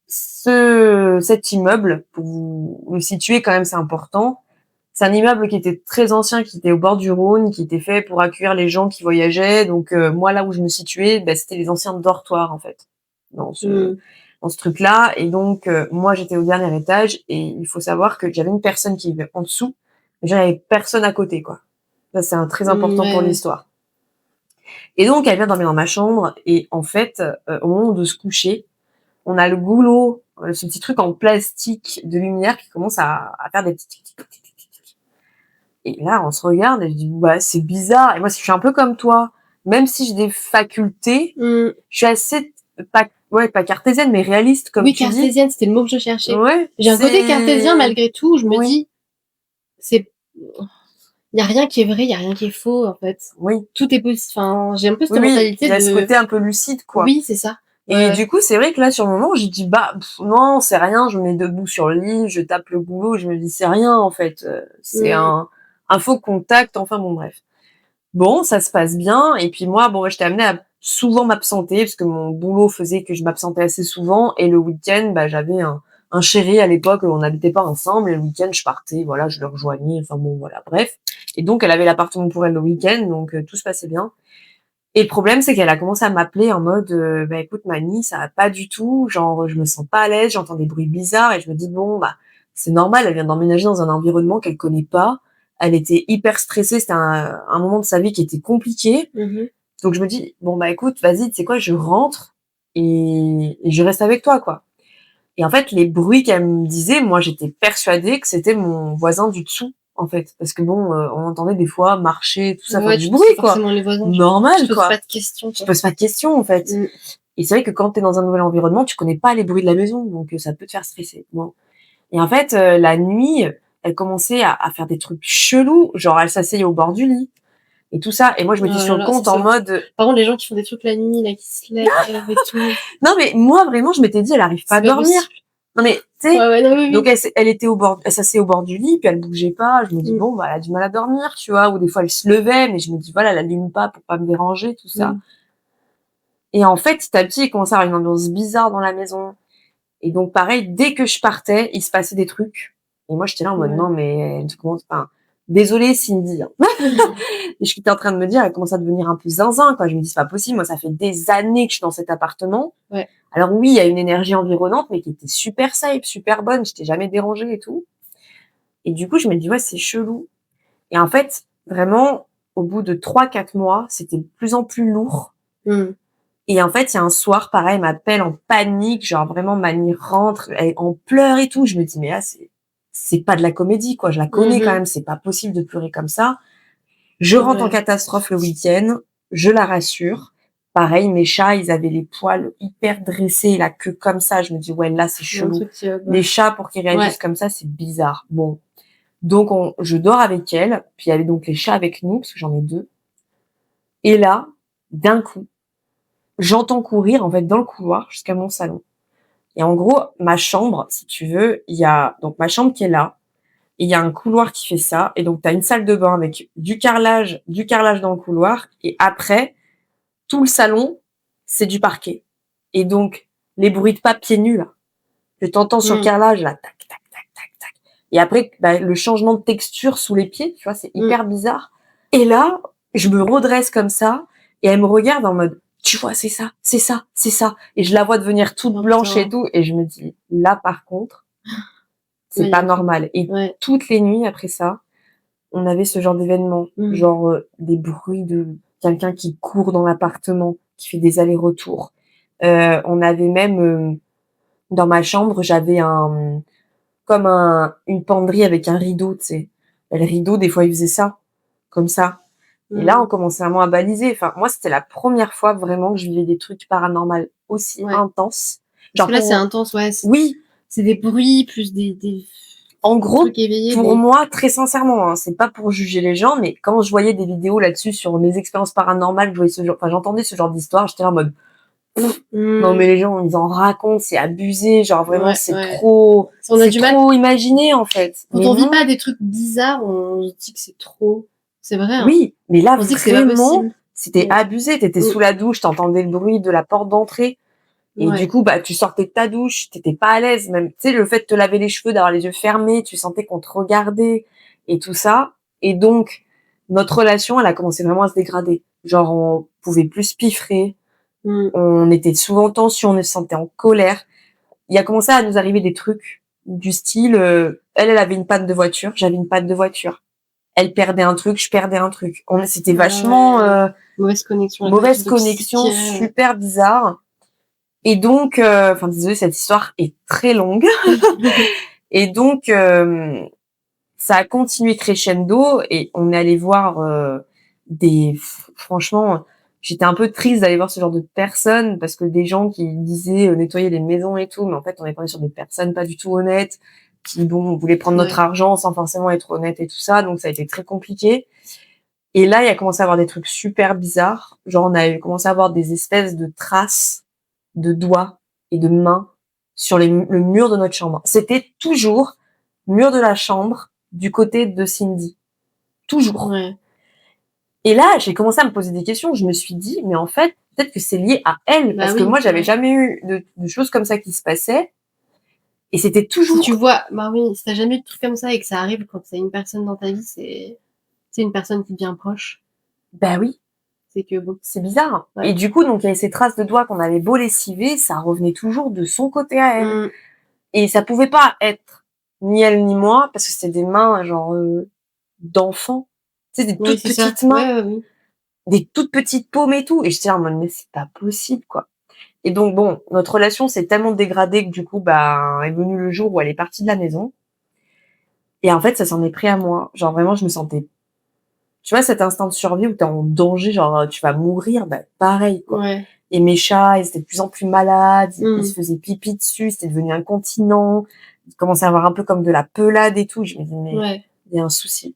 S2: cet immeuble, pour vous le situer quand même, c'est important, c'est un immeuble qui était très ancien, qui était au bord du Rhône, qui était fait pour accueillir les gens qui voyageaient. Donc, moi, là où je me situais, bah, c'était les anciens dortoirs, en fait, dans ce
S1: Mmh.
S2: dans ce truc-là. Et donc, moi, j'étais au dernier étage et il faut savoir que j'avais une personne qui vivait en dessous, mais j'avais personne à côté, quoi. Ça, c'est un très
S1: Mmh,
S2: important
S1: ouais,
S2: pour
S1: ouais.
S2: l'histoire. Et donc, elle vient dormir dans ma chambre et en fait, au moment de se coucher, on a le goulot, ce petit truc en plastique de lumière qui commence à faire des petits tic tic tic tic tic. Et là, on se regarde et je dis: «Bah, c'est bizarre». Et moi, je suis un peu comme toi. Même si j'ai des facultés,
S1: Mmh.
S2: je suis assez pas cartésienne, mais réaliste, comme
S1: Oui,
S2: tu dis.
S1: cartésienne, c'était le mot que je cherchais.
S2: Ouais,
S1: J'ai un côté cartésien
S2: c'est
S1: malgré tout, où je me
S2: oui,
S1: dis: «C'est il y a rien qui est vrai, il y a rien qui est faux, en fait.
S2: oui,
S1: Tout est possi» enfin, j'ai un peu cette
S2: oui, oui, il
S1: mentalité
S2: y a ce
S1: de
S2: côté un peu lucide, quoi.
S1: oui, c'est ça. Ouais,
S2: Et
S1: ouais.
S2: du coup, c'est vrai que là, sur le moment, j'ai dit: «Bah, non, c'est rien». Je me mets debout sur le lit, je tape le goulot, je me dis: «C'est rien, en fait, c'est
S1: Mmh.
S2: un faux contact», enfin bon, bref. Bon, ça se passe bien et puis moi, bon, bah, j'étais amenée à souvent m'absenter parce que mon boulot faisait que je m'absentais assez souvent. Et le week-end, bah, j'avais un chéri à l'époque, on n'habitait pas ensemble, et le week-end, je partais, voilà, je le rejoignais, enfin bon, voilà, bref. Et donc elle avait l'appartement pour elle le week-end, donc tout se passait bien. Et le problème, c'est qu'elle a commencé à m'appeler en mode, «Bah, écoute Mani, ça va pas du tout, genre, je me sens pas à l'aise, j'entends des bruits bizarres». Et je me dis: «Bon, bah, c'est normal, elle vient d'emménager dans un environnement qu'elle connaît pas». Elle était hyper stressée, c'était un moment de sa vie qui était compliqué.
S1: Mmh mh.
S2: Donc je me dis: «Bon, bah, écoute, vas-y, tu sais quoi? Je rentre et je reste avec toi, quoi». Et en fait, les bruits qu'elle me disait, moi, j'étais persuadée que c'était mon voisin du dessous, en fait. Parce que bon, on entendait des fois marcher, tout ça, faire
S1: Ouais,
S2: du
S1: tu te dis:
S2: bruit,
S1: «C'est
S2: quoi.
S1: forcément les voisins», tu te
S2: Normal,
S1: poses pas
S2: quoi.
S1: de questions,
S2: Tu te
S1: quoi.
S2: poses pas de questions, en fait.
S1: Mmh.
S2: Et c'est vrai que quand tu es dans un nouvel environnement, tu connais pas les bruits de la maison, donc ça peut te faire stresser. Bon. Et en fait, la nuit, elle commençait à faire des trucs chelous, genre elle s'asseyait au bord du lit et tout ça. Et moi, je
S1: Oh
S2: m'étais sur
S1: là
S2: le
S1: là, ça
S2: compte
S1: c'est
S2: en
S1: horrible.
S2: mode,
S1: Par contre, les gens qui font des trucs la nuit, là, qui se lèvent et tout,
S2: non, mais moi, vraiment, je m'étais dit: «Elle arrive pas à
S1: c'est pas
S2: dormir».
S1: possible.
S2: Non, mais tu sais,
S1: Ouais, ouais, non, oui,
S2: donc
S1: oui.
S2: elle était elle s'asseyait au bord du lit, puis elle bougeait pas. Je me dis:
S1: Mmh.
S2: «Bon, bah, elle a du mal à dormir», tu vois? Ou des fois, elle se levait, mais je me dis: «Voilà, elle allume pas pour pas me déranger», tout ça.
S1: Mmh.
S2: Et en fait, petit à petit, il commençait à avoir une ambiance bizarre dans la maison. Et donc pareil, dès que je partais, il se passait des trucs. Et moi, j'étais là en mode:
S1: Ouais.
S2: «Non, mais tu commences, enfin, désolée Cindy, hein». Et j'étais en train de me dire: «Elle commence à devenir un peu zinzin, quoi». Je me dis: «C'est pas possible, moi, ça fait des années que je suis dans cet appartement».
S1: Ouais.
S2: Alors oui, il y a une énergie environnante, mais qui était super safe, super bonne, j'étais jamais dérangée et tout. Et du coup, je me dis: «Ouais, c'est chelou». Et en fait, vraiment, au bout de 3 4 mois, c'était de plus en plus lourd.
S1: Mmh.
S2: Et en fait, il y a un soir, pareil, elle m'appelle en panique, genre vraiment Mani rentre, elle est en pleurs et tout. Je me dis: «Mais là, c'est pas de la comédie, quoi, je la
S1: Mmh
S2: connais quand
S1: mh.
S2: même, c'est pas possible de pleurer comme ça». Je rentre en
S1: Ouais.
S2: catastrophe le week-end, je la rassure. Pareil, mes chats, ils avaient les poils hyper dressés, la queue comme ça. Je me dis: «Ouais, là, c'est
S1: Il y a un
S2: chelou».
S1: truc qui va pas.
S2: Les chats, pour qu'ils réagissent
S1: Ouais.
S2: comme ça, c'est bizarre. Bon, donc je dors avec elle, puis il y avait donc les chats avec nous, parce que j'en ai 2. Et là, d'un coup, j'entends courir, en fait, dans le couloir jusqu'à mon salon. Et en gros, ma chambre, si tu veux, il y a donc ma chambre qui est là, et il y a un couloir qui fait ça. Et donc tu as une salle de bain avec du carrelage dans le couloir, et après, tout le salon, c'est du parquet. Et donc, les bruits de pas pieds nus, là, que t'entends sur le
S1: Mmh.
S2: carrelage, là, tac, tac, tac, tac, tac. Et après, bah, le changement de texture sous les pieds, tu vois, c'est
S1: Mmh.
S2: hyper bizarre. Et là, je me redresse comme ça, et elle me regarde en mode: «Tu vois, c'est ça, c'est ça, c'est ça». Et je la vois devenir toute
S1: Oh
S2: blanche et
S1: putain.
S2: tout, et je me dis: «Là, par contre, c'est
S1: Ouais, il y
S2: pas
S1: a un truc.
S2: normal». Et
S1: Ouais.
S2: toutes les nuits après ça, on avait ce genre d'événement,
S1: Mmh.
S2: genre, des bruits de quelqu'un qui court dans l'appartement, qui fait des allers-retours. On avait même, dans ma chambre, j'avais comme une penderie avec un rideau, tu sais? Et le rideau, des fois, il faisait ça, comme ça. Et là,
S1: Mmh.
S2: on commençait vraiment à baliser. Enfin, moi, c'était la première fois vraiment que je vivais des trucs paranormaux aussi
S1: Ouais.
S2: intenses.
S1: Parce
S2: Genre
S1: que là, c'est
S2: pour
S1: intense, ouais,
S2: oui,
S1: c'est des bruits plus des
S2: en gros,
S1: trucs éveillés,
S2: pour
S1: des
S2: moi, très sincèrement, hein, c'est pas pour juger les gens, mais quand je voyais des vidéos là-dessus sur mes expériences paranormales, que je voyais ce genre, enfin, j'entendais ce genre d'histoire, j'étais là en mode: Non, mais les gens, ils en racontent, c'est abusé, genre vraiment,
S1: Ouais,
S2: c'est
S1: ouais.
S2: trop,
S1: On a
S2: c'est
S1: du mal.
S2: trop imaginé, en fait.
S1: Quand
S2: Mais
S1: on vit
S2: non.
S1: pas des trucs bizarres, on se dit que c'est trop. C'est vrai, hein.
S2: Oui, mais là,
S1: On se dit que c'est pas
S2: vraiment,
S1: possible.
S2: c'était
S1: Ouais.
S2: abusé. T'étais
S1: Mm.
S2: sous la douche, t'entendais le bruit de la porte d'entrée. Et du
S1: Ouais.
S2: coup, bah, tu sortais de ta douche, t'étais pas à l'aise. Même, tu sais, le fait de te laver les cheveux, d'avoir les yeux fermés, tu sentais qu'on te regardait et tout ça. Et donc, notre relation, elle a commencé vraiment à se dégrader. Genre, on pouvait plus se piffrer.
S1: Mm.
S2: On était souvent en tension, on se sentait en colère. Il a commencé à nous arriver des trucs du style, elle avait une panne de voiture, j'avais une panne de voiture. Elle perdait un truc, je perdais un truc. C'était
S1: Ah
S2: vachement
S1: ouais. Mauvaise connexion, la
S2: mauvaise
S1: connexion
S2: connexion,
S1: toxique.
S2: super bizarre. Et donc, enfin désolée, cette histoire est très longue. Et donc, ça a continué crescendo et on est allé voir franchement, j'étais un peu triste d'aller voir ce genre de personnes parce que des gens qui disaient nettoyer les maisons et tout, mais en fait on est tombé sur des personnes pas du tout honnêtes qui voulaient prendre notre
S1: Ouais.
S2: argent sans forcément être honnêtes et tout ça, donc ça a été très compliqué. Et là, il a commencé à avoir des trucs super bizarres, genre on a commencé à avoir des espèces de traces de doigts et de mains sur le mur de notre chambre. C'était toujours mur de la chambre du côté de Cindy. Toujours.
S1: Ouais.
S2: Et là, j'ai commencé à me poser des questions. Je me suis dit, mais en fait, peut-être que c'est lié à elle.
S1: Bah
S2: Parce que
S1: oui,
S2: moi,
S1: c'est
S2: j'avais
S1: vrai.
S2: jamais eu de choses comme ça qui se passaient. Et c'était
S1: Si tu
S2: toujours,
S1: vois, bah oui, si t'as jamais eu de trucs comme ça et que ça arrive quand t'as une personne dans ta vie, c'est une personne qui devient proche.
S2: bah oui,
S1: C'est que bon,
S2: c'est bizarre. Et
S1: ouais.
S2: du coup, donc, il y avait ces traces de doigts qu'on avait beau lessiver, ça revenait toujours de son côté à elle.
S1: Mm.
S2: Et ça pouvait pas être ni elle ni moi, parce que c'était des mains, genre, d'enfants. Tu sais, des
S1: Oui,
S2: toutes
S1: c'est ça.
S2: petites mains,
S1: Ouais, ouais, oui.
S2: des toutes petites paumes et tout. Et j'étais là en mode, mais c'est pas possible, quoi. Et donc, bon, notre relation s'est tellement dégradée que du coup, bah, est venu le jour où elle est partie de la maison. Et en fait, ça s'en est pris à moi. Genre, vraiment, je me sentais, tu vois, cet instinct de survie où t'es en danger, genre, tu vas mourir, bah, pareil, quoi.
S1: Ouais.
S2: Et mes chats, ils étaient de plus en plus malades, ils se
S1: Mm.
S2: faisaient pipi dessus, c'était devenu incontinent. Ils commençaient à avoir un peu comme de la pelade et tout. Je me dis, mais
S1: Ouais.
S2: il y a un souci.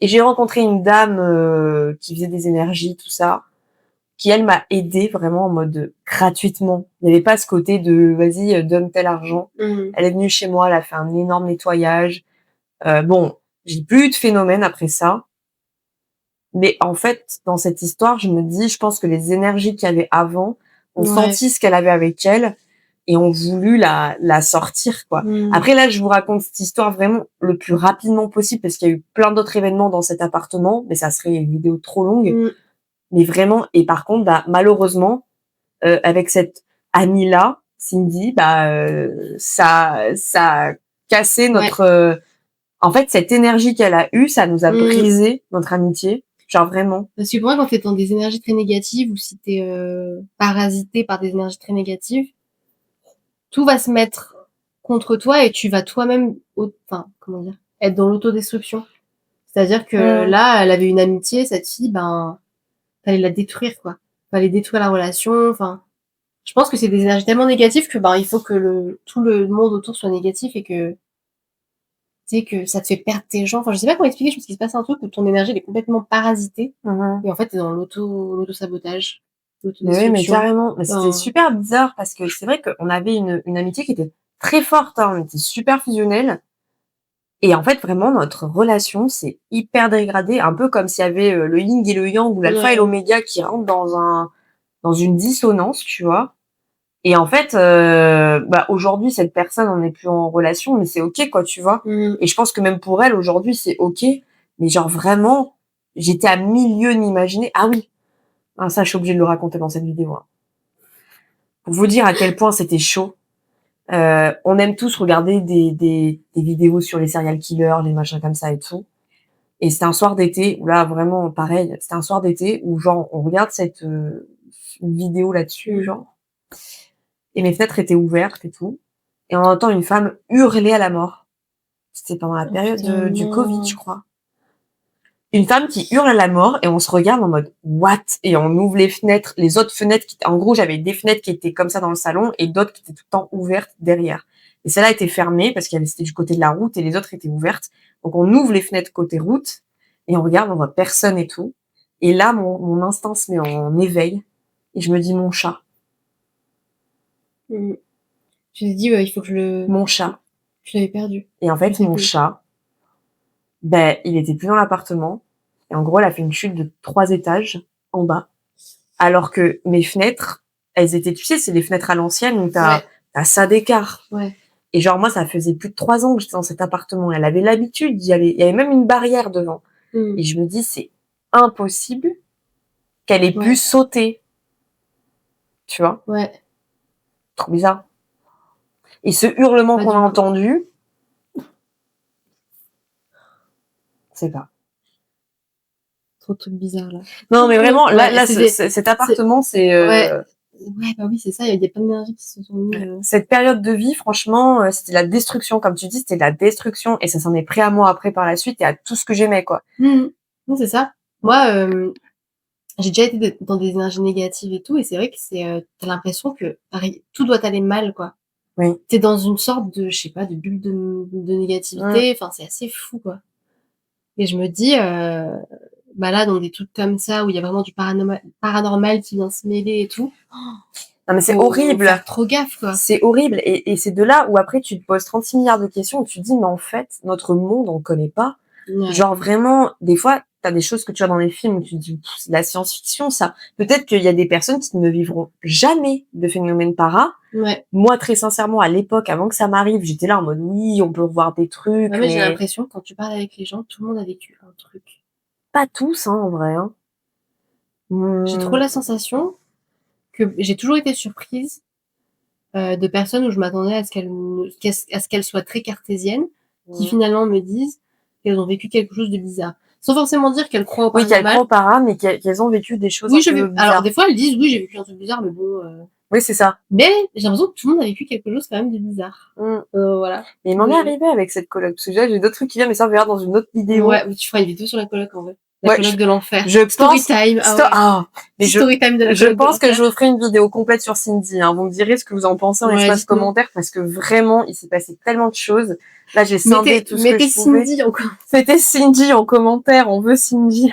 S2: Et j'ai rencontré une dame qui faisait des énergies, tout ça, qui elle m'a aidée vraiment en mode gratuitement. Il n'y avait pas ce côté de vas-y donne tel argent.
S1: Mm.
S2: Elle est venue chez moi, elle a fait un énorme nettoyage. Bon, j'ai plus eu de phénomène après ça, mais en fait dans cette histoire, je me dis, je pense que les énergies qu'il y avait avant ont
S1: Ouais.
S2: senti ce qu'elle avait avec elle et ont voulu la sortir quoi.
S1: Mm.
S2: Après là, je vous raconte cette histoire vraiment le plus rapidement possible parce qu'il y a eu plein d'autres événements dans cet appartement, mais ça serait une vidéo trop longue.
S1: Mm.
S2: Mais vraiment, et par contre, bah, malheureusement, avec cette amie-là, Cindy, bah, ça a cassé
S1: Ouais.
S2: notre, en fait, cette énergie qu'elle a eue, ça nous a
S1: Mm.
S2: brisé notre amitié. Genre vraiment.
S1: Parce que pour moi, quand t'es dans des énergies très négatives ou si t'es parasité par des énergies très négatives, tout va se mettre contre toi et tu vas toi-même, enfin, comment dire, être dans l'autodestruction. C'est-à-dire que
S2: Mmh.
S1: là, elle avait une amitié, cette fille, ben, fallait la détruire, quoi. Fallait détruire la relation, enfin. Je pense que c'est des énergies tellement négatives que, ben, il faut que tout le monde autour soit négatif et que, tu sais, que ça te fait perdre tes gens. Enfin, je sais pas comment expliquer, je pense qu'il se passe un truc où ton énergie, elle est complètement parasitée
S2: Mmh.
S1: et en fait, t'es dans l'auto-sabotage,
S2: Mais oui, mais
S1: l'autodestruction.
S2: carrément. Mais c'était
S1: Enfin,
S2: super bizarre parce que c'est vrai qu'on avait une amitié qui était très forte, hein. On était super fusionnels. Et en fait, vraiment, notre relation s'est hyper dégradée, un peu comme s'il y avait le yin et le yang ou l'alpha et
S1: ouais.
S2: l'oméga qui rentrent dans une dissonance, tu vois. Et en fait, bah, aujourd'hui, cette personne, on n'est plus en relation, mais c'est OK, quoi, tu vois.
S1: Mmh.
S2: Et je pense que même pour elle, aujourd'hui, c'est OK. Mais genre vraiment, j'étais à 1000 lieues de m'imaginer. Ah oui, ah, ça, je suis obligée de le raconter dans cette vidéo, hein. Pour vous dire à quel point c'était chaud. On aime tous regarder des vidéos sur les serial killers, les machins comme ça et tout. Et c'était un soir d'été où là, vraiment, pareil, c'était un soir d'été où genre, on regarde cette vidéo là-dessus,
S1: Mmh.
S2: genre, et mes fenêtres étaient ouvertes et tout. Et on entend une femme hurler à la mort. C'était pendant la
S1: Oh
S2: période
S1: putain,
S2: du Covid, je
S1: non.
S2: crois. Une femme qui hurle à la mort et on se regarde en mode what? Et on ouvre les fenêtres, les autres fenêtres en gros, j'avais des fenêtres qui étaient comme ça dans le salon et d'autres qui étaient tout le temps ouvertes derrière. Et celle-là était fermée parce qu'elle c'était du côté de la route et les autres étaient ouvertes. Donc on ouvre les fenêtres côté route et on regarde, on voit personne et tout. Et là, mon instinct se met en éveil et je me dis mon chat.
S1: Mmh. Je me suis dit: «Il faut que
S2: Mon chat.
S1: je l'avais perdu».
S2: Et en
S1: Je
S2: fait,
S1: sais
S2: mon
S1: plus.
S2: chat, ben, il était plus dans l'appartement. Et en gros, elle a fait une chute de 3 étages en bas. Alors que mes fenêtres, elles étaient, tu sais, c'est des fenêtres à l'ancienne où t'as
S1: Ouais,
S2: ça d'écart.
S1: ouais,
S2: Et genre, moi, ça faisait plus de 3 ans que j'étais dans cet appartement. Elle avait l'habitude. Il y avait même une barrière devant.
S1: mmh,
S2: Et je me dis, c'est impossible qu'elle ait pu
S1: ouais,
S2: sauter. Tu vois?
S1: ouais.
S2: Trop bizarre. Et ce hurlement
S1: Bah,
S2: qu'on a
S1: du coup,
S2: entendu, c'est pas.
S1: trop de trucs bizarres là.
S2: Non, mais vraiment,
S1: Ouais, c'est des
S2: cet
S1: c'est
S2: appartement, c'est,
S1: ouais, ouais, bah, oui, c'est ça, il y a des plein d'énergies qui se sont mis,
S2: cette période de vie, franchement, c'était la destruction. Comme tu dis, c'était de la destruction. Et ça s'en est pris à moi après par la suite et à tout ce que j'aimais, quoi.
S1: mmh. Non, c'est ça. Moi, j'ai déjà été dans des énergies négatives et tout et c'est vrai que tu l'impression que pareil, tout doit aller mal, quoi.
S2: Oui.
S1: Tu dans une sorte de, je sais pas, de bulle de
S2: Mmh.
S1: négativité, enfin, c'est assez fou, quoi et je me dis, bah, là, dans des trucs comme ça où il y a vraiment du paranormal qui vient se mêler et tout,
S2: Non, mais c'est
S1: faut
S2: horrible.
S1: faire trop gaffe, quoi.
S2: C'est horrible. Et c'est de là où après, tu te poses 36 milliards de questions où tu te dis, mais en fait, notre monde, on le connaît pas.
S1: Ouais,
S2: Genre vraiment, des fois, t'as des choses que tu vois dans les films où tu te dis: «C'est de la science-fiction ça». Peut-être qu'il y a des personnes qui ne vivront jamais de phénomènes para.
S1: ouais.
S2: Moi, très sincèrement, à l'époque, avant que ça m'arrive, j'étais là en mode: «Oui, on peut revoir des
S1: Ouais,
S2: trucs»,
S1: mais j'ai
S2: mais
S1: l'impression que quand tu parles avec les gens, tout le monde a vécu un truc.
S2: pas tous, hein, en vrai, hein.
S1: J'ai trop
S2: Mmh,
S1: la sensation que j'ai toujours été surprise, de personnes où je m'attendais à ce qu'elles soient très cartésiennes, qui
S2: mmh.
S1: finalement me disent qu'elles ont vécu quelque chose de bizarre. Sans forcément dire qu'elles croient au
S2: Oui, qu'elles
S1: paranormal.
S2: croient au para, mais qu'elles ont vécu des choses
S1: Oui,
S2: un
S1: je
S2: peu
S1: vais alors des
S2: bizarres.
S1: fois elles disent: «Oui, j'ai vécu un truc bizarre», mais bon,
S2: Oui, c'est ça.
S1: mais j'ai l'impression que tout le monde a vécu quelque chose quand même de bizarre.
S2: Mmh.
S1: Voilà.
S2: Mais il m'en est arrivé avec cette coloc, parce que j'ai d'autres trucs qui viennent, mais ça, on verra dans une autre vidéo.
S1: Ouais, mais tu feras une vidéo sur la coloc en vrai. La
S2: Ouais,
S1: coloc de l'enfer.
S2: je
S1: Story
S2: pense,
S1: time, ah ouais.
S2: mais
S1: Petit story time de la
S2: je
S1: coloc de
S2: pense que je
S1: l'enfer.
S2: vous ferai une vidéo complète sur Cindy, hein. Vous me direz ce que vous en pensez en
S1: Ouais,
S2: espace
S1: dites-nous.
S2: commentaire, parce que vraiment, il s'est passé tellement de choses. Là, j'ai scindé tout ce que
S1: Mettez
S2: je pouvais.
S1: Cindy encore.
S2: C'était Cindy en commentaire, on veut Cindy.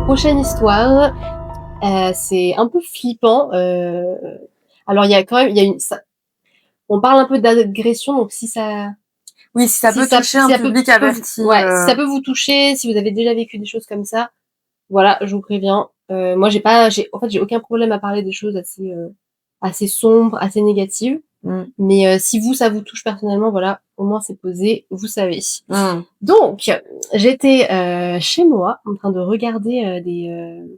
S1: Prochaine histoire, c'est un peu flippant, alors il y a une ça on parle un peu d'agression, donc
S2: Oui, si ça peut toucher un public averti,
S1: si ça peut vous toucher, si vous avez déjà vécu des choses comme ça, voilà, je vous préviens. Moi j'ai aucun problème à parler des choses assez sombres, assez négatives,
S2: mmh,
S1: mais si vous, ça vous touche personnellement, voilà, au moins c'est posé, vous savez.
S2: mmh.
S1: Donc j'étais, chez moi en train de regarder,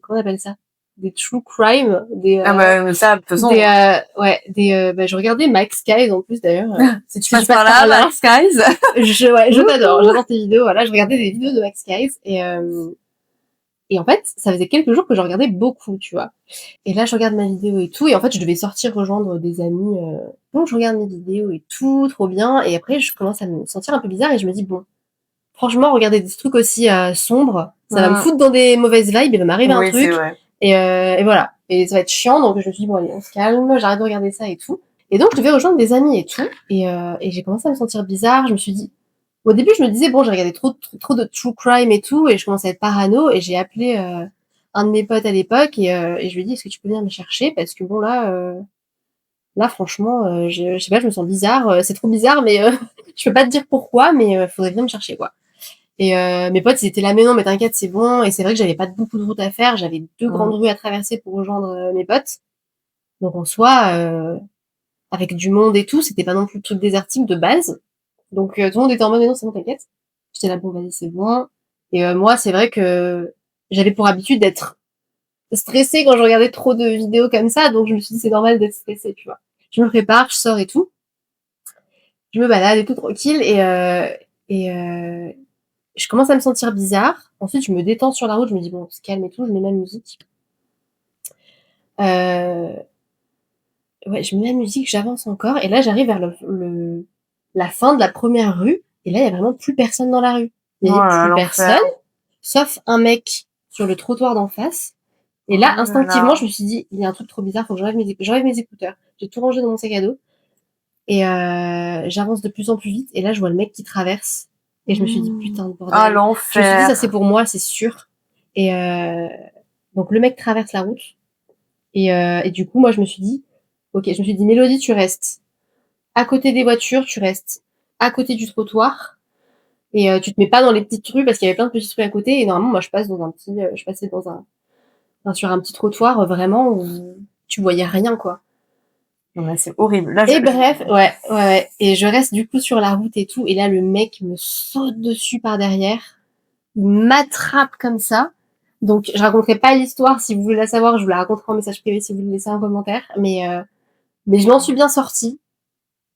S1: comment on appelle ça? Des true crime,
S2: Ah bah, ça, de toute façon,
S1: bah, je regardais Max Guys en plus d'ailleurs,
S2: si tu
S1: si tu
S2: passes
S1: passes
S2: par là,
S1: par là,
S2: Max Guys.
S1: je t'adore,
S2: Wouhou.
S1: j'adore tes vidéos, voilà, je regardais des vidéos de Max Guys et en fait, ça faisait quelques jours que je regardais beaucoup, tu vois? Et là, je regarde ma vidéo et tout et en fait, je devais sortir rejoindre des amis, donc je regarde mes vidéos et tout, trop bien et après je commence à me sentir un peu bizarre et je me dis: «Bon, franchement, regarder des trucs aussi, sombres, ça va me
S2: Mmh.
S1: foutre dans des mauvaises vibes, il va m'arriver un
S2: Oui, c'est
S1: truc
S2: vrai.
S1: et voilà et ça va être chiant donc je me suis dit: «Bon allez, on se calme, j'arrête de regarder ça et tout» et donc je devais rejoindre des amis et tout et j'ai commencé à me sentir bizarre. Je me suis dit au début, je me disais: «Bon, j'ai regardé trop de true crime et tout» et je commençais à être parano et j'ai appelé, un de mes potes à l'époque et je lui ai dit: «Est-ce que tu peux venir me chercher? Parce que bon là franchement, je sais pas, je me sens bizarre, c'est trop bizarre mais je peux pas te dire pourquoi mais faudrait venir me chercher, quoi». Et mes potes, ils étaient là: «Mais non, mais t'inquiète, c'est bon» et c'est vrai que j'avais pas beaucoup de route à faire. J'avais 2 grandes
S2: Mmh.
S1: rues à traverser pour rejoindre, mes potes. Donc en soi, avec du monde et tout, c'était pas non plus le truc désertique de base. Donc tout le monde était en mode: «Mais non, c'est bon, t'inquiète». J'étais là: «Bon, vas-y, c'est bon» et moi, c'est vrai que j'avais pour habitude d'être stressée quand je regardais trop de vidéos comme ça, donc je me suis dit: «C'est normal d'être stressée», tu vois? Je me prépare, je sors et tout. Je me balade et tout tranquille et je commence à me sentir bizarre. Ensuite, je me détends sur la route, je me dis: «Bon, on se calme et tout», je mets ma musique. Heu, ouais, je mets la musique, j'avance encore et là, j'arrive vers la fin de la première rue et là, il y a vraiment plus personne dans la rue. Il
S2: Oh
S1: y avait
S2: là là,
S1: plus
S2: l'enfer.
S1: personne, sauf un mec sur le trottoir d'en face et là,
S2: Oh là
S1: instinctivement,
S2: là.
S1: je me suis dit: «Il y a un truc trop bizarre, faut que j'enlève mes écouteurs». J'ai tout rangé dans mon sac à dos et j'avance de plus en plus vite et là, je vois le mec qui traverse et je me suis dit:
S2: Mmh.
S1: «Putain de
S2: Ah,
S1: bordel». Je me suis dit: «Ça, c'est
S2: l'enfer.
S1: pour moi, c'est sûr» Et donc le mec traverse la route et du coup, moi, je me suis dit: «OK», je me suis dit: «Mélodie, tu restes à côté des voitures, tu restes à côté du trottoir et tu te mets pas dans les petites rues», parce qu'il y avait plein de petites rues à côté et normalement, moi, je passais sur un petit trottoir, vraiment où tu voyais rien, quoi.
S2: Non, mais c'est horrible. Là,
S1: Et bref, ouais et je reste du coup sur la route et tout et là, le mec me saute dessus par derrière. Il m'attrape comme ça. Donc je raconterai pas l'histoire, si vous voulez la savoir, je vous la raconterai en message privé si vous le laissez un commentaire, mais je m'en suis bien sortie.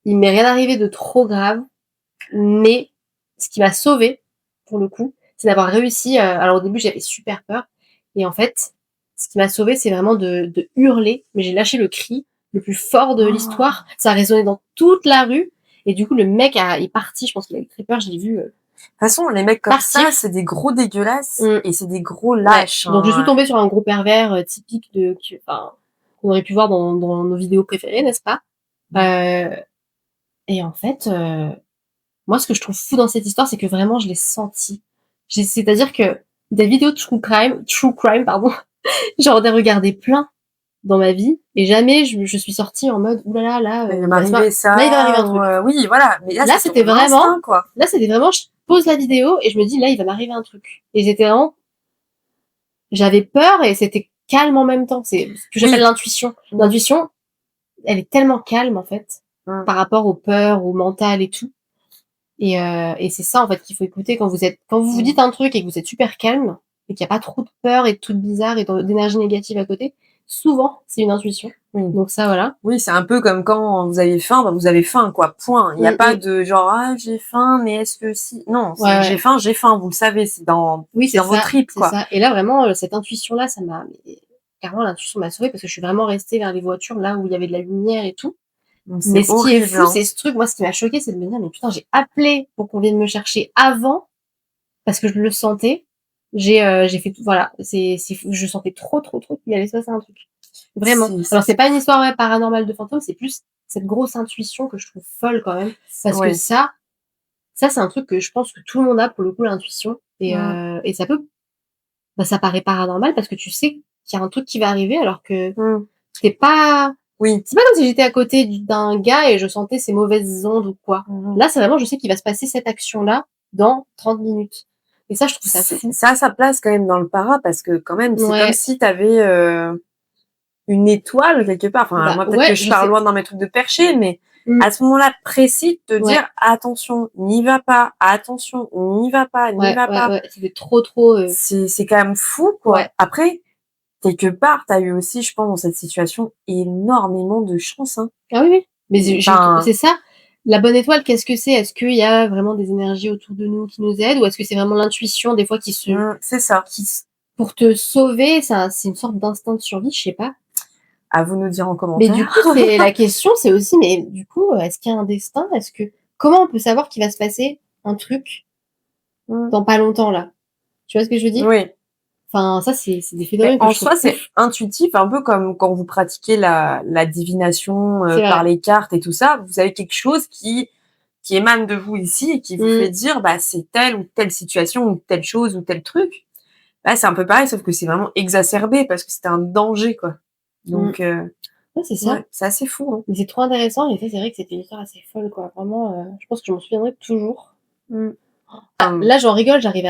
S1: Il m'est rien arrivé de trop grave, mais ce qui m'a sauvée, pour le coup, c'est d'avoir réussi, alors au début, j'avais super peur et en fait, ce qui m'a sauvée, c'est vraiment de hurler, mais j'ai lâché le cri le plus fort de
S2: oh.
S1: l'histoire. Ça a résonné dans toute la rue et du coup, le mec est parti. Je pense qu'il a eu très peur. Je l'ai vu,
S2: De toute façon, les mecs comme
S1: partir.
S2: ça, c'est des gros dégueulasses
S1: Mmh.
S2: et c'est des gros
S1: Ouais.
S2: lâches.
S1: Donc je suis
S2: Hein.
S1: tombée sur un gros pervers typique enfin, qu'on aurait pu voir dans nos vidéos préférées, n'est-ce pas? Euh, et en fait, moi, ce que je trouve fou dans cette histoire, c'est que vraiment, je l'ai senti. C'est-à-dire que des vidéos de true crime, pardon, j'en ai regardé plein dans ma vie et jamais je suis sortie en mode oulala,
S2: Il va m'arriver
S1: là, il va m'arriver
S2: ça,
S1: un
S2: ou
S1: truc.
S2: oui, voilà. Mais là,
S1: Là,
S2: c'est
S1: c'était
S2: ton
S1: vraiment,
S2: instinct, quoi.
S1: je pose la vidéo et je me dis là, il va m'arriver un truc. Et j'étais vraiment, j'avais peur et c'était calme en même temps. C'est ce que j'appelle
S2: Oui.
S1: l'intuition. L'intuition, elle est tellement calme en fait
S2: Mm.
S1: par rapport aux peurs, au mental et tout. Et c'est ça en fait qu'il faut écouter quand vous vous dites un truc et que vous êtes super calme et qu'il n'y a pas trop de peur et de trucs bizarres et d'énergie négative à côté. Souvent, c'est une intuition.
S2: Oui.
S1: Donc ça, voilà.
S2: Oui, c'est un peu comme quand vous avez faim, bah, vous avez faim, quoi. Point. Il n'y a pas
S1: Mm.
S2: de genre, ah, j'ai faim, mais est-ce que si... Non,
S1: Ouais,
S2: c'est
S1: ouais.
S2: j'ai faim, vous le savez,
S1: Oui,
S2: c'est
S1: c'est
S2: dans vos
S1: ça,
S2: tripes,
S1: c'est
S2: quoi.
S1: ça. Et là, vraiment, cette intuition-là, carrément, l'intuition m'a sauvée parce que je suis vraiment restée vers les voitures là où il y avait de la lumière et tout.
S2: Donc,
S1: Mais
S2: c'est
S1: ce qui est
S2: horrible,
S1: fou,
S2: hein.
S1: c'est ce truc, moi, ce qui m'a choquée, c'est de me dire, mais putain, j'ai appelé pour qu'on vienne me chercher avant parce que je le sentais. J'ai fait tout, voilà, je sentais trop qu'il allait se passer un truc. Vraiment. Alors, c'est pas une histoire, ouais, paranormale de fantôme, c'est plus cette grosse intuition que je trouve folle quand même. Parce que
S2: Oui.
S1: ça, c'est un truc que je pense que tout le monde a, pour le coup, l'intuition. Et ça peut, bah, ça paraît paranormal parce que tu sais qu'il y a un truc qui va arriver alors que c'est pas,
S2: Oui.
S1: c'est pas comme si j'étais à côté d'un gars et je sentais ces mauvaises ondes ou quoi. Là, c'est vraiment, je sais qu'il va se passer cette action-là dans 30 minutes. Et ça, je trouve ça fou.
S2: Ça a sa place quand même dans le para parce que quand même, c'est comme
S1: Ouais.
S2: si t'avais une étoile quelque part. Enfin,
S1: Bah,
S2: moi, peut-être que
S1: ouais,
S2: je
S1: je
S2: pars
S1: sais.
S2: loin dans mes trucs de perché, mais
S1: Mm.
S2: à ce moment-là précis, de te
S1: Ouais.
S2: dire attention, n'y va pas, attention, n'y va pas, n'y va pas.
S1: Ouais. C'était trop,
S2: C'est quand même fou, quoi.
S1: ouais.
S2: Après, quelque part, t'as eu aussi, je pense, dans cette situation, énormément de chance, hein.
S1: Ah oui, oui. Mais
S2: Enfin,
S1: c'est ça. La bonne étoile, qu'est-ce que c'est? Est-ce qu'il y a vraiment des énergies autour de nous qui nous aident ou est-ce que c'est vraiment l'intuition des fois
S2: c'est ça.
S1: pour te sauver, c'est une sorte d'instinct de survie, je sais pas.
S2: À vous nous dire en
S1: Mais du
S2: commentaire.
S1: coup, c'est la question, c'est aussi, mais du coup, est-ce qu'il y a un destin? Comment on peut savoir qu'il va se passer un truc dans pas longtemps là? Tu vois ce que je veux dire?
S2: Oui.
S1: Enfin, ça, c'est des
S2: Mais
S1: phénomènes que
S2: en
S1: je trouve
S2: soi, c'est
S1: ouf.
S2: intuitif, un peu comme quand vous pratiquez la divination
S1: C'est
S2: par
S1: vrai.
S2: les cartes et tout ça. Vous avez quelque chose qui émane de vous ici et qui vous fait
S1: Mm.
S2: dire, bah, c'est telle ou telle situation ou telle chose ou tel truc. Là, c'est un peu pareil, sauf que c'est vraiment exacerbé parce que c'était un danger, quoi.
S1: Mm.
S2: Donc,
S1: Ouais, c'est ça.
S2: ouais, c'est assez fou, hein.
S1: Mais c'est trop intéressant et ça, c'est vrai que c'était une histoire assez folle, quoi. Vraiment, je pense que je m'en souviendrai toujours.
S2: Mm.
S1: Ah, là, j'en rigole, j'arrive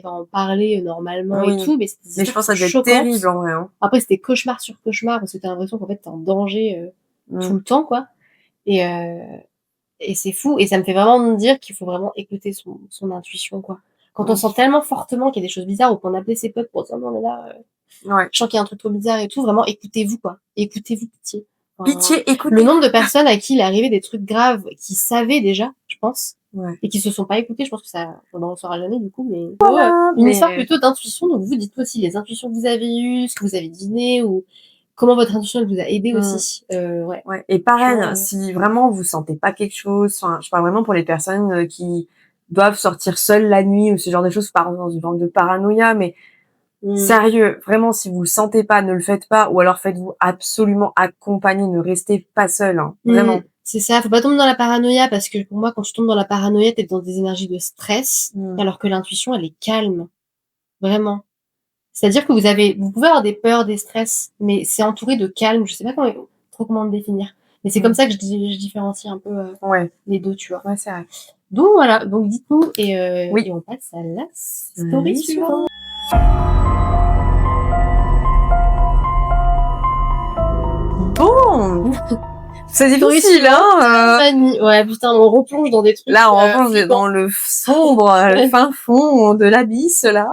S1: à en parler normalement et
S2: Oui.
S1: tout, mais c'était des
S2: Mais je
S1: histoires
S2: pense que ça doit être terrible,
S1: choquantes.
S2: en vrai, hein.
S1: Après, c'était cauchemar sur cauchemar parce que t'as l'impression qu'en fait, t'es en danger tout
S2: Mm.
S1: le temps, quoi. Et, euh, et c'est fou. Et ça me fait vraiment me dire qu'il faut vraiment écouter son intuition, quoi. Quand on
S2: Mm.
S1: sent tellement fortement qu'il y a des choses bizarres ou qu'on appelait ses potes pour dire non, mais là,
S2: Ouais.
S1: je sens qu'il y a un truc trop bizarre et tout, vraiment écoutez-vous, quoi. Écoutez-vous, pitié. Enfin,
S2: Pitié, écoutez.
S1: le nombre de personnes à qui il est arrivé des trucs graves, qui savaient déjà, je pense,
S2: Ouais.
S1: et qui se sont pas écoutés, je pense que ça, on n'en saura jamais du coup, mais
S2: Voilà,
S1: une
S2: mais
S1: histoire plutôt d'intuition. Donc vous dites aussi les intuitions que vous avez eues, ce que vous avez deviné, ou comment votre intuition elle vous a aidé aussi. Ouais,
S2: ouais. Et pareil,
S1: franchement,
S2: si vraiment vous sentez pas quelque chose, enfin, je parle vraiment pour les personnes qui doivent sortir seules la nuit ou ce genre de choses, par exemple dans une forme de paranoïa, mais sérieux, vraiment, si vous le sentez pas, ne le faites pas, ou alors faites-vous absolument accompagner, ne restez pas seul, hein, vraiment.
S1: c'est ça, faut pas tomber dans la paranoïa parce que pour moi, quand tu tombes dans la paranoïa, t'es dans des énergies de stress, alors que l'intuition, elle est calme, vraiment. C'est-à-dire que vous pouvez avoir des peurs, des stress, mais c'est entouré de calme. Je sais pas trop comment le définir. Mais c'est comme ça que je différencie un peu
S2: Ouais.
S1: les deux, tu vois.
S2: Ouais, c'est vrai.
S1: Donc voilà, donc dites-nous et
S2: Oui.
S1: on passe à la story suivante.
S2: Bon, c'est
S1: Story
S2: difficile, hein.
S1: Fanny. Ouais, putain, on replonge dans des trucs.
S2: Là, on replonge
S1: flippants.
S2: dans le sombre, le fin fond de l'abysse, là.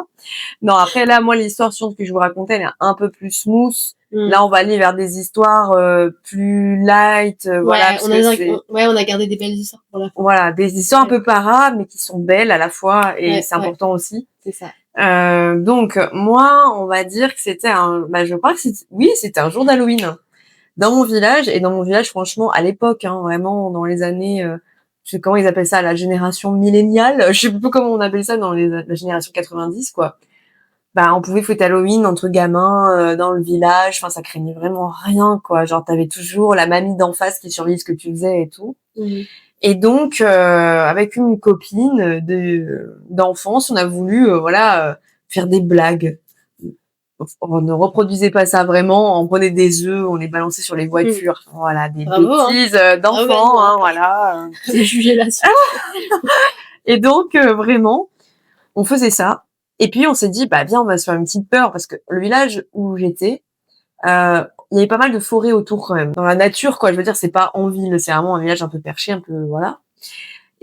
S2: Non, après, là, moi, l'histoire suivante que je vous racontais, elle est un peu plus smooth. Là, on va aller vers des histoires plus light, voilà, parce que
S1: on a gardé des belles histoires pour la fin.
S2: Voilà, des histoires un peu para, mais qui sont belles à la fois, et c'est important aussi.
S1: C'est ça.
S2: Donc, moi, on va dire que c'était je crois que c'était un jour d'Halloween. Dans mon village, et dans mon village, franchement, à l'époque, hein, vraiment, dans les années, je sais comment ils appellent ça, la génération milléniale, je sais plus comment on appelle ça dans la génération 90, quoi. Bah, on pouvait fêter Halloween entre gamins, dans le village, enfin, ça craignait vraiment rien, quoi. Genre, t'avais toujours la mamie d'en face qui surveillait ce que tu faisais et tout. Et donc, avec une copine d'enfance, on a voulu, faire des blagues. On ne reproduisait pas ça vraiment, on prenait des œufs, on les balançait sur les voitures. Voilà, des bêtises d'enfants, hein, voilà.
S1: J'ai jugé là-dessus.
S2: Et donc, vraiment, on faisait ça. Et puis, on s'est dit, bah, viens, on va se faire une petite peur, parce que le village où j'étais, il y avait pas mal de forêts autour quand même. Dans la nature, quoi. Je veux dire, c'est pas en ville, c'est vraiment un village un peu perché, un peu, voilà.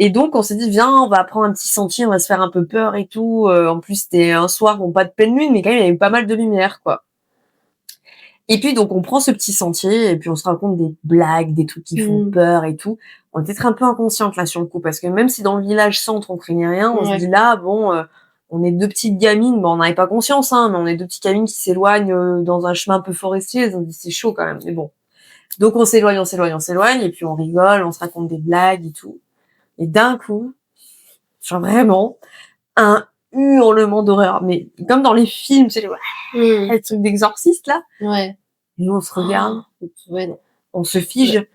S2: Et donc, on s'est dit, viens, on va prendre un petit sentier, on va se faire un peu peur et tout. En plus, c'était un soir, bon, pas de pleine lune, mais quand même, il y avait pas mal de lumière, quoi. Et puis, donc, on prend ce petit sentier, et puis on se raconte des blagues, des trucs qui font peur et tout. On était un peu inconsciente, là, sur le coup, parce que même si dans le village centre, on craignait rien, on se dit là, bon, on est deux petites gamines, bon, on n'avait pas conscience, hein, mais on est deux petites gamines qui s'éloignent dans un chemin un peu forestier, on dit c'est chaud quand même, mais bon. Donc, on s'éloigne, et puis on rigole, on se raconte des blagues et tout. Et d'un coup, genre vraiment, un hurlement d'horreur, mais comme dans les films, c'est les trucs d'exorciste, là.
S1: Ouais.
S2: Et nous, on se regarde,
S1: non.
S2: on se fige, et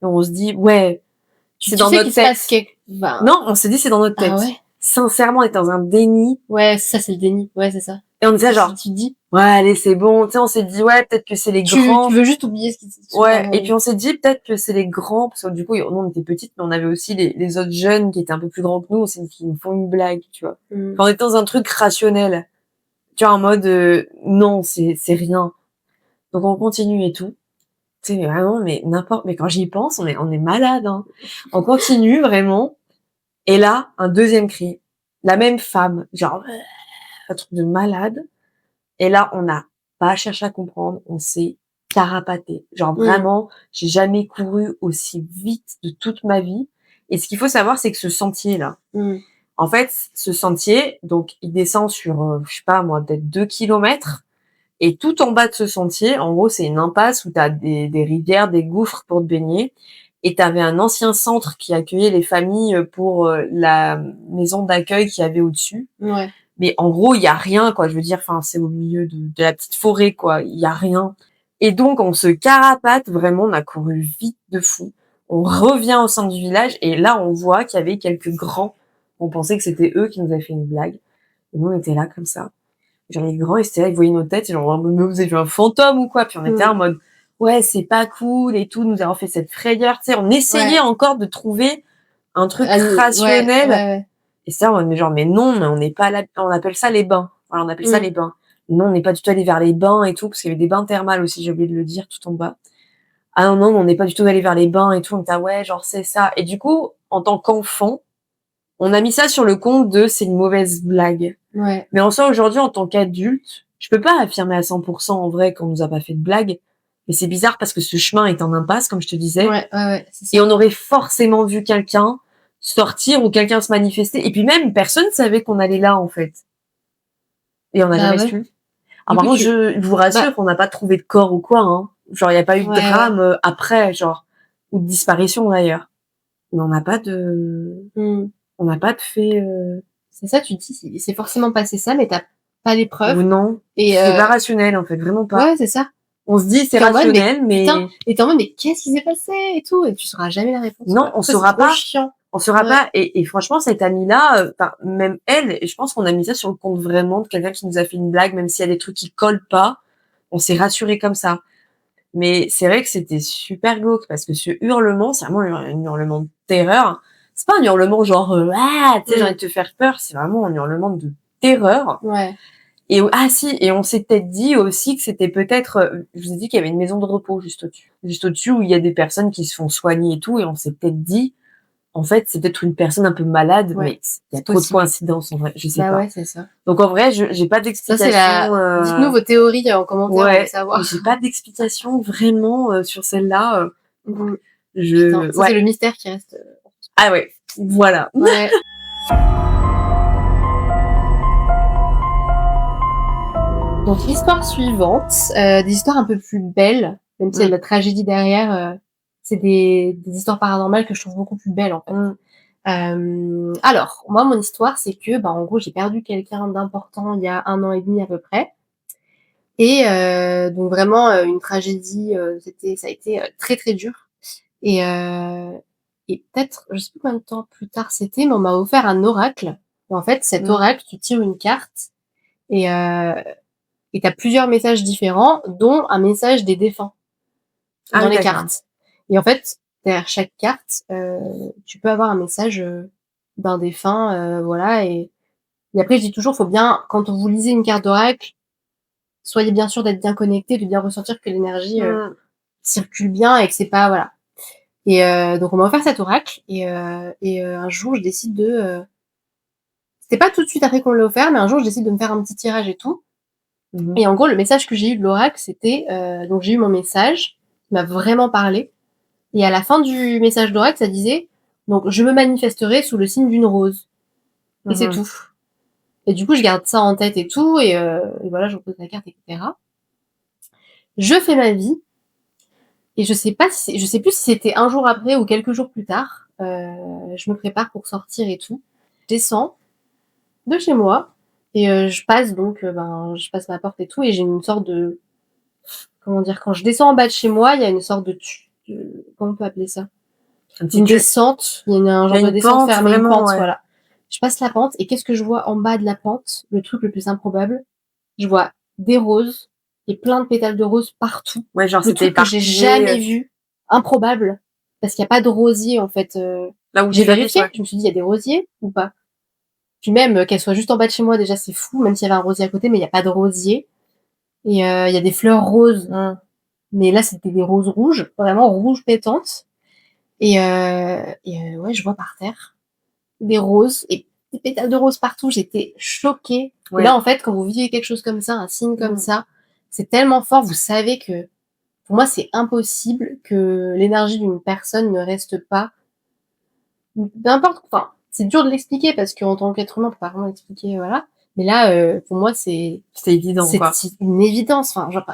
S2: on se dit, c'est dans notre tête. Non, on s'est dit, c'est dans notre tête.
S1: Ah ouais.
S2: Sincèrement, on est dans un déni.
S1: Ouais, ça, c'est le déni. Ouais, c'est ça.
S2: Et on était genre,
S1: tu te dis,
S2: ouais, allez, c'est bon. Tu sais, on s'est dit, ouais, peut-être que c'est les grands.
S1: Tu veux juste oublier ce qui se
S2: Ouais, et puis on s'est dit, peut-être que c'est les grands, parce que du coup, nous, on était petites, mais on avait aussi les autres jeunes qui étaient un peu plus grands que nous, on s'est dit qu'ils nous font une blague, tu vois. Enfin, on était dans un truc rationnel. Tu vois, en mode, non, c'est rien. Donc on continue et tout. Tu sais, vraiment, mais quand j'y pense, on est malade, hein. On continue, vraiment. Et là, un deuxième cri. La même femme, genre, un truc de malade. Et là, on n'a pas cherché à comprendre, on s'est carapaté. Genre, vraiment, j'ai jamais couru aussi vite de toute ma vie. Et ce qu'il faut savoir, c'est que ce sentier-là, en fait, ce sentier, donc, il descend sur, je sais pas, moi, peut-être 2 kilomètres. Et tout en bas de ce sentier, en gros, c'est une impasse où t'as des rivières, des gouffres pour te baigner. Et t'avais un ancien centre qui accueillait les familles pour la maison d'accueil qu'il y avait au-dessus.
S1: Ouais.
S2: Mais en gros, il y a rien, quoi. Je veux dire, enfin, c'est au milieu de la petite forêt, quoi. Il y a rien. Et donc, on se carapate, vraiment, on a couru vite de fou. On revient au centre du village et là, on voit qu'il y avait quelques grands. On pensait que c'était eux qui nous avaient fait une blague. Et nous, on était là, comme ça. Genre, les grands, ils étaient là, ils voyaient nos têtes, et genre, mais vous avez vu un fantôme ou quoi? Puis on était en mode, ouais, c'est pas cool et tout, nous avons fait cette frayeur, tu sais, on essayait encore de trouver un truc rationnel.
S1: Ouais.
S2: Et ça, on est genre, mais non, mais on n'est pas là, on appelle ça les bains. Voilà, on appelle ça les bains. Non, on n'est pas du tout allé vers les bains et tout, parce qu'il y avait des bains thermales aussi, j'ai oublié de le dire, tout en bas. Ah non, non, on n'est pas du tout allé vers les bains et tout, on était, ouais, genre, c'est ça. Et du coup, en tant qu'enfant, on a mis ça sur le compte de c'est une mauvaise blague.
S1: Ouais.
S2: Mais en soi, aujourd'hui, en tant qu'adulte, je peux pas affirmer à 100% en vrai qu'on nous a pas fait de blague. Mais c'est bizarre parce que ce chemin est en impasse, comme je te disais.
S1: Ouais, c'est ça.
S2: Et on aurait forcément vu quelqu'un sortir ou quelqu'un se manifester. Et puis même, personne savait qu'on allait là, en fait. Et on n'a jamais su. Alors, par contre, je vous rassure qu'on n'a pas trouvé de corps ou quoi, hein. Genre, il n'y a pas eu de drame après, genre, ou de disparition d'ailleurs. Mais on n'a pas de, on n'a pas de fait,
S1: C'est ça, tu te dis, c'est forcément passé ça, mais t'as pas les preuves.
S2: Ou non. Et c'est pas rationnel, en fait, vraiment pas.
S1: Ouais, c'est ça.
S2: On se dit, c'est rationnel, mais...
S1: Putain, et t'es en mode, mais qu'est-ce qui s'est passé et tout, et tu sauras jamais la réponse.
S2: Non, on saura pas. On saura
S1: Ouais.
S2: pas. Et franchement, cette amie-là, enfin, même elle, et je pense qu'on a mis ça sur le compte vraiment de quelqu'un qui nous a fait une blague, même s'il y a des trucs qui collent pas, on s'est rassuré comme ça. Mais c'est vrai que c'était super glauque parce que ce hurlement, c'est vraiment un hurlement de terreur. C'est pas un hurlement genre ah, tu sais, j'ai envie de te faire peur, c'est vraiment un hurlement de terreur.
S1: Ouais.
S2: Et ah si, et on s'est peut-être dit aussi que c'était peut-être, je vous ai dit qu'il y avait une maison de repos juste au-dessus où il y a des personnes qui se font soigner et tout, et on s'est peut-être dit, en fait, c'est peut-être une personne un peu malade,
S1: Ouais,
S2: mais il y a
S1: c'est
S2: trop de
S1: possible.
S2: coïncidences en vrai, je sais
S1: Bah
S2: pas.
S1: ouais, c'est ça.
S2: Donc en vrai, j'ai pas
S1: Ça, c'est
S2: d'explication.
S1: dites-nous vos théories en commentaire, on veut
S2: Ouais,
S1: savoir.
S2: j'ai pas d'explication vraiment sur celle-là.
S1: Mmh. Putain,
S2: Je
S1: ça, c'est
S2: ouais.
S1: le mystère qui reste.
S2: Ah ouais, voilà.
S1: Ouais. Donc, l'histoire suivante, des histoires un peu plus belles, même s'il y a de la tragédie derrière, c'est des histoires paranormales que je trouve beaucoup plus belles, en fait. Alors, moi, mon histoire, c'est que, bah, en gros, j'ai perdu quelqu'un d'important il y a 1 an et demi à peu près. Et donc vraiment, une tragédie, ça a été, très, très dur. Et peut-être, je sais plus combien de temps plus tard c'était, mais on m'a offert un oracle. Et en fait, cet oracle, tu tires une carte et tu as plusieurs messages différents, dont un message des défunts
S2: Ah
S1: dans
S2: oui,
S1: les
S2: d'accord.
S1: cartes. Et en fait, derrière chaque carte, tu peux avoir un message, d'un défunt, voilà. Et après, je dis toujours, faut bien, quand vous lisez une carte d'oracle, soyez bien sûr d'être bien connecté, de bien ressentir que l'énergie circule bien et que c'est pas, voilà. Et donc on m'a offert cet oracle et un jour je décide de c'était pas tout de suite après qu'on l'a offert, mais un jour je décide de me faire un petit tirage et tout. Et en gros le message que j'ai eu de l'oracle, c'était donc j'ai eu mon message qui m'a vraiment parlé, et à la fin du message d'oracle, ça disait donc je me manifesterai sous le signe d'une rose, et c'est tout. Et du coup je garde ça en tête et tout, et voilà, je repose la carte, etc. Je fais ma vie. Et je sais plus si c'était un jour après ou quelques jours plus tard. Je me prépare pour sortir et tout. Je descends de chez moi et je passe donc, je passe ma porte et tout, et j'ai une sorte de, comment dire? Quand je descends en bas de chez moi, il y a une sorte de comment on peut appeler ça?
S2: Un petit
S1: Une
S2: tu
S1: descente, il y a un
S2: il y
S1: genre
S2: a
S1: de
S2: une
S1: descente
S2: pente
S1: fermée, une
S2: vraiment,
S1: pente,
S2: ouais.
S1: voilà. Je passe la pente et qu'est-ce que je vois en bas de la pente? Le truc le plus improbable, je vois des roses et plein de pétales de roses partout.
S2: Ouais, genre
S1: Le
S2: c'était
S1: truc que j'ai
S2: éparpillé,
S1: jamais vu, improbable, parce qu'il y a pas de rosiers en fait.
S2: là où
S1: J'ai
S2: tu habites,
S1: vérifié,
S2: ouais.
S1: je me suis dit il y a des rosiers ou pas. Puis même qu'elle soit juste en bas de chez moi, déjà c'est fou, même s'il y avait un rosier à côté, mais il y a pas de rosier. Et il y a des fleurs roses, mais là c'était des roses rouges, vraiment rouges pétantes. Ouais, je vois par terre des roses et des pétales de roses partout. J'étais choquée. Et
S2: Ouais.
S1: là, en fait, quand vous vivez quelque chose comme ça, un signe comme ça, c'est tellement fort. Vous savez que, pour moi, c'est impossible que l'énergie d'une personne ne reste pas, peu importe, enfin, c'est dur de l'expliquer parce qu'en tant qu'être humain, on peut pas vraiment l'expliquer, voilà. Mais là, pour moi,
S2: C'était évident, quoi.
S1: c'est une évidence. Enfin, genre,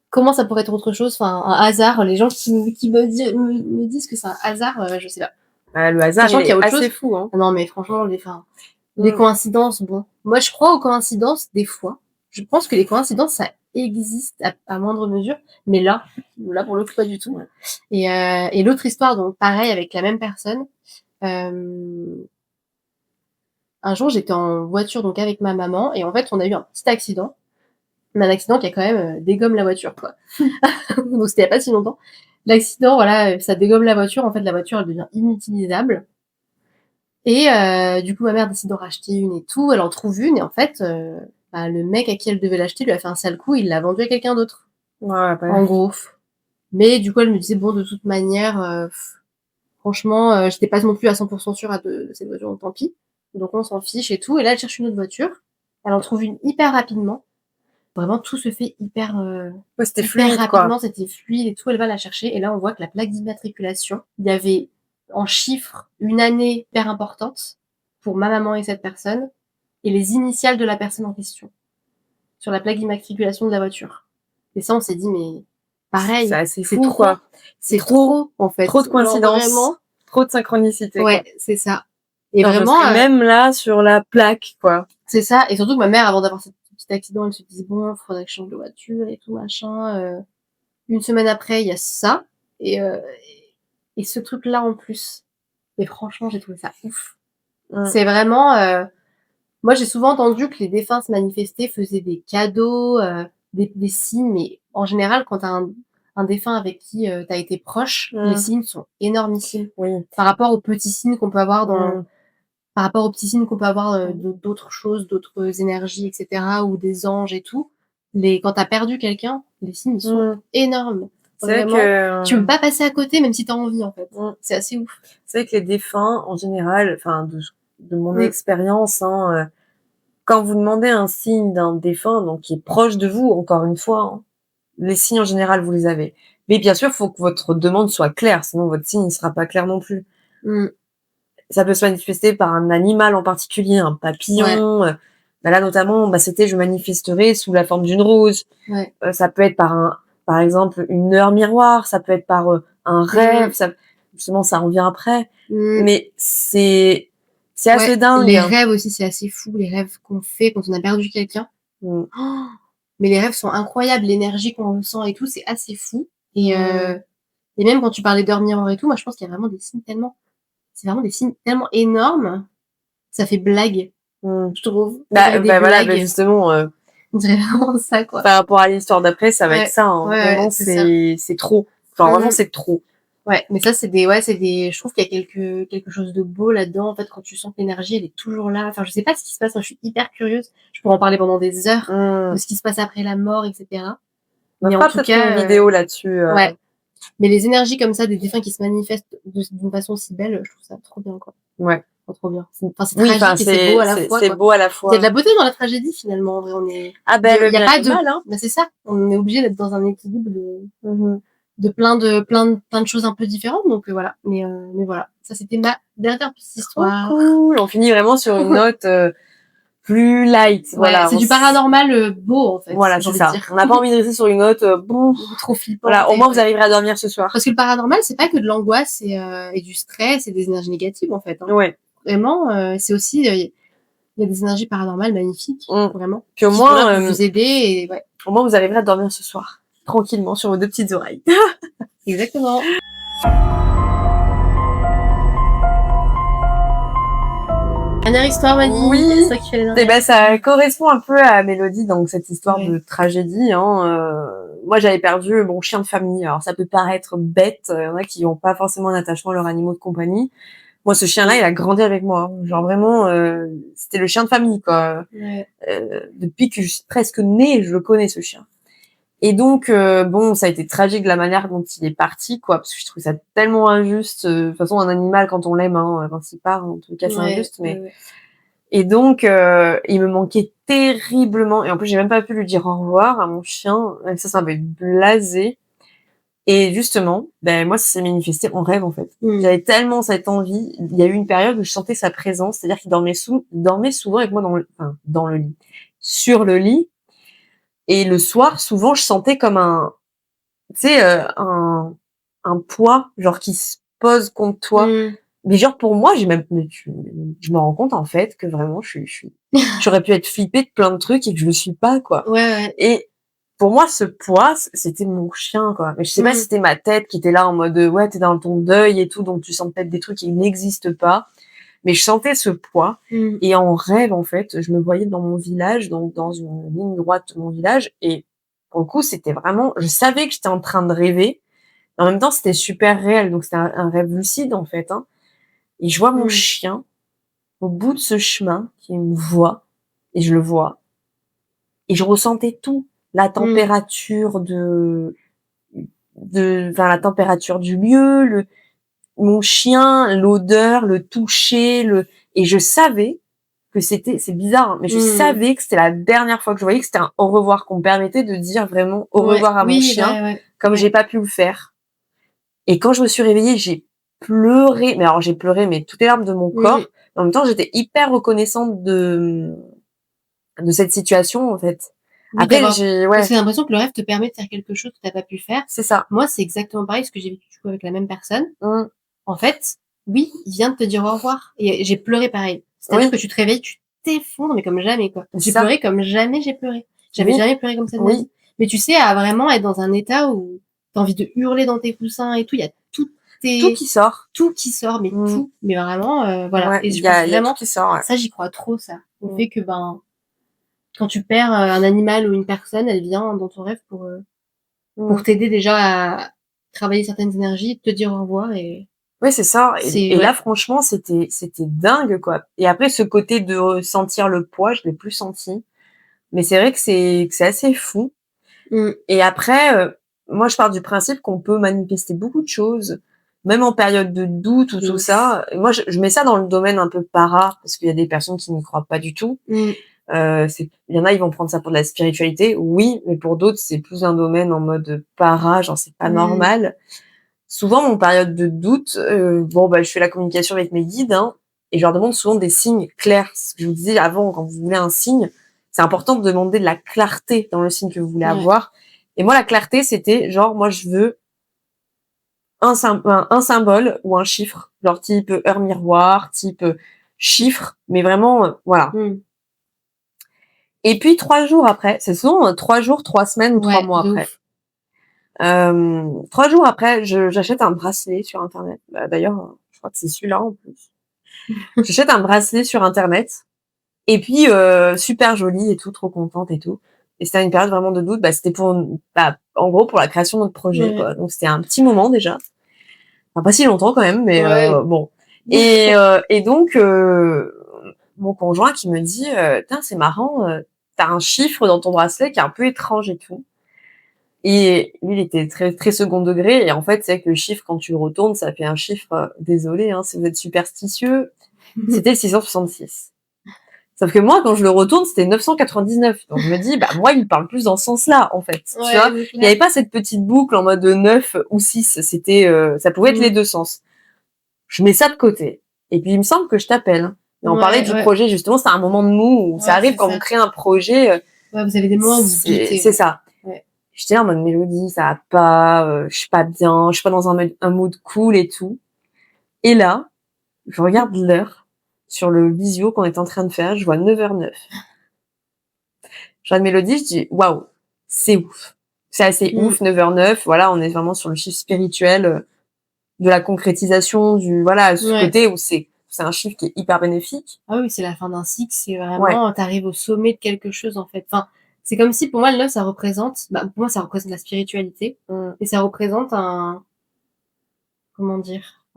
S1: comment ça pourrait être autre chose? Enfin, un hasard. Les gens qui me disent que c'est un hasard, je sais pas.
S2: Bah, le hasard,
S1: Sachant
S2: il
S1: qu'il y a
S2: est
S1: autre
S2: assez
S1: chose.
S2: fou, hein.
S1: Non, mais franchement, les coïncidences, bon. Moi, je crois aux coïncidences des fois. Je pense que les coïncidences, ça existe à moindre mesure, mais là, pour le coup, pas du tout.
S2: Ouais.
S1: Et l'autre histoire, donc pareil, avec la même personne. Un jour, j'étais en voiture donc avec ma maman, et en fait, on a eu un petit accident, mais un accident qui a quand même dégomme la voiture, quoi. Donc c'était il y a pas si longtemps. L'accident, voilà, ça dégomme la voiture. En fait, la voiture, elle devient inutilisable. Et du coup, ma mère décide d'en racheter une et tout. Elle en trouve une, et en fait, le mec à qui elle devait l'acheter lui a fait un sale coup. Il l'a vendue à quelqu'un d'autre,
S2: Ouais,
S1: en
S2: bah,
S1: gros. Mais du coup, elle me disait bon, de toute manière, franchement, j'étais pas non plus à 100% sûre de cette voiture, donc tant pis. Donc on s'en fiche et tout. Et là, elle cherche une autre voiture. Elle en trouve une hyper rapidement. Vraiment, tout se fait
S2: ouais, c'était
S1: hyper
S2: fluide, quoi.
S1: rapidement. C'était fluide et tout. Elle va la chercher, et là, on voit que la plaque d'immatriculation, il y avait en chiffres une année hyper importante pour ma maman et cette personne, et les initiales de la personne en question sur la plaque d'immatriculation de la voiture. Et ça, on s'est dit, mais
S2: C'est
S1: pareil,
S2: assez
S1: c'est
S2: fou,
S1: trop,
S2: quoi.
S1: c'est trop, en fait.
S2: Trop de
S1: Genre
S2: coïncidences,
S1: vraiment,
S2: trop de synchronicité, quoi.
S1: ouais, c'est ça. Et
S2: Genre, je
S1: vraiment,
S2: serais même là sur la plaque, quoi.
S1: c'est ça. Et surtout que ma mère, avant d'avoir ce petit accident, elle se disait, bon, faudrait que je change de voiture et tout, machin. Une semaine après, il y a ça, et, et ce truc-là en plus. Et franchement, j'ai trouvé ça ouf.
S2: Mmh.
S1: C'est vraiment, moi, j'ai souvent entendu que les défunts se manifestaient, faisaient des cadeaux, des signes, mais en général, quand tu as un défunt avec qui, tu as été proche, les
S2: Mmh.
S1: signes sont énormissimes
S2: Oui.
S1: par rapport aux petits signes qu'on peut avoir
S2: Mmh.
S1: par rapport aux petits signes qu'on peut avoir,
S2: Mmh.
S1: d'autres choses, d'autres énergies et cetera ou des anges et tout. Quand tu as perdu quelqu'un, les signes, ils sont
S2: Mmh.
S1: énormes.
S2: C'est vrai
S1: Vraiment, tu peux
S2: que,
S1: pas passer à côté même si tu as envie, en fait.
S2: mmh,
S1: C'est assez ouf.
S2: c'est vrai que les défunts, en général, enfin, de mon
S1: Mmh.
S2: expérience, hein, quand vous demandez un signe d'un défunt, donc qui est proche de vous, encore une fois, hein, les signes en général, vous les avez. Mais bien sûr, il faut que votre demande soit claire, sinon votre signe ne sera pas clair non plus.
S1: Mmh.
S2: Ça peut se manifester par un animal en particulier, un
S1: Ouais,
S2: papillon. Bah là, notamment, bah, c'était je manifesterai sous la forme d'une rose.
S1: ouais.
S2: Ça peut être par exemple, une heure miroir. Ça peut être par un rêve.
S1: Mmh.
S2: Ça, justement, ça revient après.
S1: Mmh.
S2: Mais c'est
S1: Ouais,
S2: assez dingue,
S1: les
S2: hein.
S1: rêves aussi, c'est assez fou, les rêves qu'on fait quand on a perdu quelqu'un.
S2: Mmh.
S1: Oh, mais les rêves sont incroyables, l'énergie qu'on ressent et tout, c'est assez fou
S2: Mmh.
S1: et même quand tu parlais d'heures miroir et tout, moi je pense qu'il y a vraiment des signes tellement c'est vraiment des signes tellement énormes, ça fait blague,
S2: Mmh.
S1: je trouve. On dirait des
S2: Voilà, bah,
S1: blagues,
S2: justement,
S1: on dirait vraiment ça, quoi.
S2: par rapport à l'histoire d'après, ça va être
S1: Ouais,
S2: ça, hein.
S1: ouais, ouais,
S2: Vraiment,
S1: c'est ça.
S2: c'est trop. Genre
S1: Mmh
S2: vraiment,
S1: mh.
S2: c'est trop.
S1: Ouais, mais ça c'est des je trouve qu'il y a quelque chose de beau là-dedans, en fait, quand tu sens que l'énergie, elle est toujours là. Enfin, je sais pas ce qui se passe, moi je suis hyper curieuse. Je pourrais en parler pendant des heures de
S2: Mmh.
S1: ce qui se passe après la mort et cetera.
S2: On
S1: Mais en
S2: fera
S1: tout
S2: peut-être une
S1: cas,
S2: vidéo là-dessus.
S1: ouais, mais les énergies comme ça des défunts qui se manifestent d'une façon si belle, je trouve ça trop bien, quoi.
S2: Ouais.
S1: Trop, trop bien. Enfin, c'est
S2: Oui, enfin,
S1: tragique et c'est beau à la fois,
S2: c'est
S1: quoi.
S2: beau à la
S1: Il y a de
S2: fois.
S1: la beauté dans la tragédie, finalement, en vrai,
S2: Ah ben, le
S1: il y a
S2: bien et
S1: pas
S2: le
S1: de
S2: mal, hein.
S1: bah, c'est ça, on est obligé d'être dans un équilibre
S2: Mmh.
S1: plein de choses un peu différentes donc voilà. Mais voilà, ça c'était ma dernière petite
S2: Trop
S1: histoire.
S2: cool. On finit vraiment sur une note, plus light.
S1: Ouais,
S2: Voilà,
S1: c'est du paranormal, beau, en fait,
S2: voilà,
S1: j'ai
S2: c'est
S1: envie de
S2: ça.
S1: dire.
S2: On n'a pas envie de rester sur une note, bon,
S1: Trop flippante
S2: voilà, au
S1: et
S2: moins vous
S1: ouais.
S2: arriverez à dormir ce soir.
S1: Parce que le paranormal, c'est pas que de l'angoisse et du stress et des énergies négatives, en fait, hein.
S2: Ouais.
S1: Vraiment, c'est aussi, il y a des énergies paranormales magnifiques,
S2: Mmh.
S1: vraiment,
S2: Puis
S1: qui sont là pour vous aider et ouais,
S2: au moins vous arriverez à dormir ce soir, tranquillement sur vos 2 petites oreilles.
S1: exactement. Dernière histoire, Mani,
S2: Oui.
S1: c'est toi qui fais les
S2: Et
S1: dernières.
S2: ben ça correspond un peu à Mélodie, donc cette histoire
S1: Ouais.
S2: de tragédie, hein. Moi j'avais perdu mon chien de famille. Alors ça peut paraître bête, il y en a qui ont pas forcément un attachement à leurs animaux de compagnie. Moi ce chien-là, il a grandi avec moi, hein. Genre vraiment, c'était le chien de famille, quoi.
S1: Ouais.
S2: Depuis que je suis presque née, je le connais ce chien. Et donc bon, ça a été tragique de la manière dont il est parti, quoi, parce que je trouve ça tellement injuste. De toute façon un animal quand on l'aime, hein, quand il part, en tout cas c'est
S1: Ouais,
S2: injuste,
S1: ouais,
S2: mais
S1: ouais.
S2: et donc, il me manquait terriblement et en plus, j'ai même pas pu lui dire au revoir à mon chien. Ça m'avait blasé. Et justement, ben, moi, ça s'est manifesté en rêve, en fait.
S1: Mmh.
S2: J'avais tellement cette envie. Il y a eu une période où je sentais sa présence, c'est-à-dire qu'il dormait souvent avec moi dans le lit, sur le lit. Et le soir, souvent, je sentais comme tu sais, un poids, genre, qui se pose contre toi.
S1: Mmh.
S2: Mais genre pour moi, je me rends compte en fait que vraiment j'aurais pu être flippée de plein de trucs et que je le suis pas, quoi.
S1: Ouais, ouais.
S2: Et pour moi, ce poids, c'était mon chien, quoi. Mais je sais pas si
S1: Mmh.
S2: c'était ma tête qui était là en mode ouais, t'es dans ton deuil et tout, donc tu sens peut-être des trucs qui n'existent pas. Mais je sentais ce poids
S1: Mmh.
S2: et en rêve en fait, je me voyais dans mon village, donc dans une ligne droite de mon village et pour le coup, c'était vraiment, je savais que j'étais en train de rêver. En même temps, c'était super réel, donc c'était un rêve lucide en fait, hein. Et je vois mon
S1: Mmh.
S2: chien au bout de ce chemin qui me voit et je le vois et je ressentais tout, la
S1: Mmh.
S2: température enfin la température du lieu, mon chien, l'odeur, le toucher, et je savais que c'est bizarre, hein, mais je
S1: Mmh.
S2: savais que c'était la dernière fois que je voyais, que c'était un au revoir, qu'on me permettait de dire vraiment au
S1: Ouais.
S2: revoir à mon
S1: Oui,
S2: chien,
S1: bah, ouais.
S2: comme
S1: Ouais.
S2: j'ai pas pu le faire. Et quand je me suis réveillée, j'ai pleuré, mais alors j'ai pleuré, mais toutes les larmes de mon
S1: Mmh.
S2: corps. En même temps, j'étais hyper reconnaissante de cette situation, en fait.
S1: Oui,
S2: Après,
S1: d'avoir parce
S2: ouais,
S1: que j'ai l'impression que le rêve te permet de faire quelque chose que tu as pas pu faire.
S2: c'est ça.
S1: Moi, c'est exactement pareil, parce que j'ai vécu, du coup, avec la même personne.
S2: Mmh.
S1: En fait, oui, il vient de te dire au revoir et j'ai pleuré pareil. C'est-à-dire que
S2: Oui,
S1: tu te réveilles, tu t'effondres, mais comme jamais, quoi.
S2: c'est
S1: J'ai
S2: ça.
S1: pleuré comme jamais j'ai pleuré. J'avais
S2: Oui,
S1: jamais pleuré comme ça de ma
S2: oui,
S1: vie. Mais tu sais, à vraiment être dans un état où tu as envie de hurler dans tes coussins et tout, il y a toutes
S2: tout qui sort.
S1: Tout qui sort, mais tout. Mais vraiment, voilà.
S2: Ouais,
S1: Et je
S2: il y a
S1: pense vraiment,
S2: tout qui sort, ouais.
S1: ça, j'y crois trop, ça. Au fait que, quand tu perds un animal ou une personne, elle vient dans ton rêve pour t'aider déjà à travailler certaines énergies, te dire au revoir et
S2: ouais, c'est ça. Et là,
S1: ouais.
S2: franchement, c'était dingue, quoi. Et après, ce côté de ressentir le poids, je l'ai plus senti. Mais c'est vrai que c'est assez fou. Et après, moi, je pars du principe qu'on peut manifester beaucoup de choses, même en période de doute ou tout ça. Et moi, je mets ça dans le domaine un peu para, parce qu'il y a des personnes qui n'y croient pas du tout. Il y en a, ils vont prendre ça pour de la spiritualité, oui, mais pour d'autres, c'est plus un domaine en mode para, genre c'est pas normal. Souvent, mon période de doute, je fais la communication avec mes guides, hein, et je leur demande souvent des signes clairs. Ce que je vous disais avant, quand vous voulez un signe, c'est important de demander de la clarté dans le signe que vous voulez avoir. Et moi, la clarté, c'était genre, moi, je veux un symbole ou un chiffre, genre type heure miroir, type chiffre, mais vraiment, voilà. Et puis 3 jours après, c'est souvent 3 jours, 3 semaines ou 3 mois après. 3 jours après, j'achète un bracelet sur internet. D'ailleurs, je crois que c'est celui-là en plus. J'achète un bracelet sur internet et puis super joli et tout, trop contente et tout. Et c'était une période vraiment de doute. C'était pour en gros pour la création de notre projet, quoi. Donc c'était un petit moment déjà. Enfin, pas si longtemps quand même, mais bon. Et donc mon conjoint qui me dit tiens, c'est marrant, t'as un chiffre dans ton bracelet qui est un peu étrange et tout. Et lui, il était très, très second degré. Et en fait, c'est que le chiffre, quand tu le retournes, ça fait un chiffre, désolé, hein, si vous êtes superstitieux, c'était le 666. Sauf que moi, quand je le retourne, c'était 999. Donc je me dis, moi, il me parle plus dans ce sens-là, en fait. Tu vois, il n'y avait pas cette petite boucle en mode 9 ou 6. C'était, ça pouvait être les deux sens. Je mets ça de côté. Et puis, il me semble que je t'appelle. Et on parlait du projet, justement, c'est un moment de mou où ça arrive quand on crée un projet.
S1: Vous avez des moments où vous doutez.
S2: C'est ça. J'étais en mode Mélodie, ça va pas, je suis pas bien, je suis pas dans un mood cool et tout. Et là, je regarde l'heure sur le visio qu'on est en train de faire, je vois 9h09. Je regarde Mélodie, je dis waouh, c'est ouf. C'est assez ouf, 9h09, voilà, on est vraiment sur le chiffre spirituel de la concrétisation ce côté où c'est un chiffre qui est hyper bénéfique.
S1: Ah oui, c'est la fin d'un cycle, c'est vraiment t'arrives au sommet de quelque chose en fait. Enfin, c'est comme si pour moi le 9 ça représente pour moi ça représente la spiritualité et ça représente un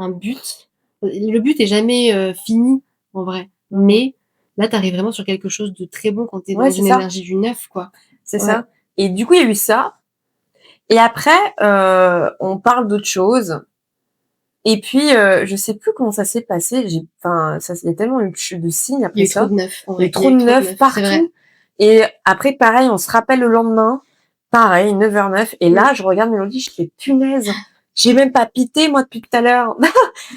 S1: but. Le but est jamais fini en vrai, mais là t'arrives vraiment sur quelque chose de très bon quand t'es dans une énergie du 9 quoi.
S2: C'est ça. Et du coup, il y a eu ça. Et après, on parle d'autre chose. Et puis, je sais plus comment ça s'est passé. Il y a tellement eu de signes après ça.
S1: Il y a eu trop de neuf.
S2: Il y a eu trop de neuf partout. Et après, pareil, on se rappelle le lendemain. Pareil, 9h09. Et là, je regarde Mélodie, je fais punaise. J'ai même pas pité, moi, depuis tout à l'heure.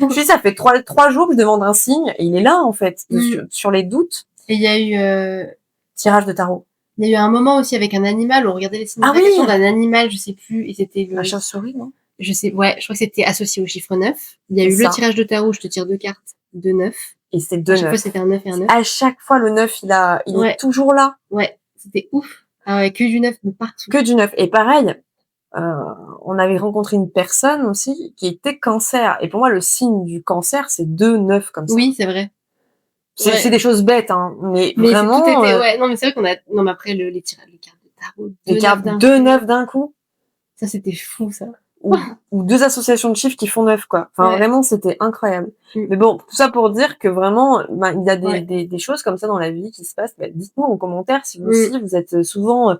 S2: Je dis, ça fait 3 jours que je demande un signe. Et il est là, en fait, sur les doutes.
S1: Et il y a eu,
S2: tirage de tarot.
S1: Il y a eu un moment aussi avec un animal où on regardait les significations d'un animal, je sais plus, et c'était
S2: la chauve-souris, non?
S1: Je crois que c'était associé au chiffre 9. Il y a eu le tirage de tarot, je te tire 2 cartes de 9.
S2: Et c'est 2 9.
S1: À chaque fois, c'était un 9 et un 9.
S2: À chaque fois, le 9, il est toujours là.
S1: Ouais, c'était ouf. Ah ouais, que du 9 de partout.
S2: Que du 9. Et pareil, on avait rencontré une personne aussi qui était cancer. Et pour moi, le signe du cancer, c'est 2 9 comme ça.
S1: Oui, c'est vrai.
S2: C'est des choses bêtes, hein. Mais vraiment.
S1: Tout était, non, mais c'est vrai qu'on a, non, mais après, les cartes de tarot.
S2: Les cartes 2 9 d'un coup.
S1: Ça, c'était fou, ça.
S2: Ou 2 associations de chiffres qui font 9, quoi. Enfin, vraiment, c'était incroyable. Mais bon, tout ça pour dire que vraiment, il y a des choses comme ça dans la vie qui se passent. Dites-nous en commentaire si vous aussi, vous êtes souvent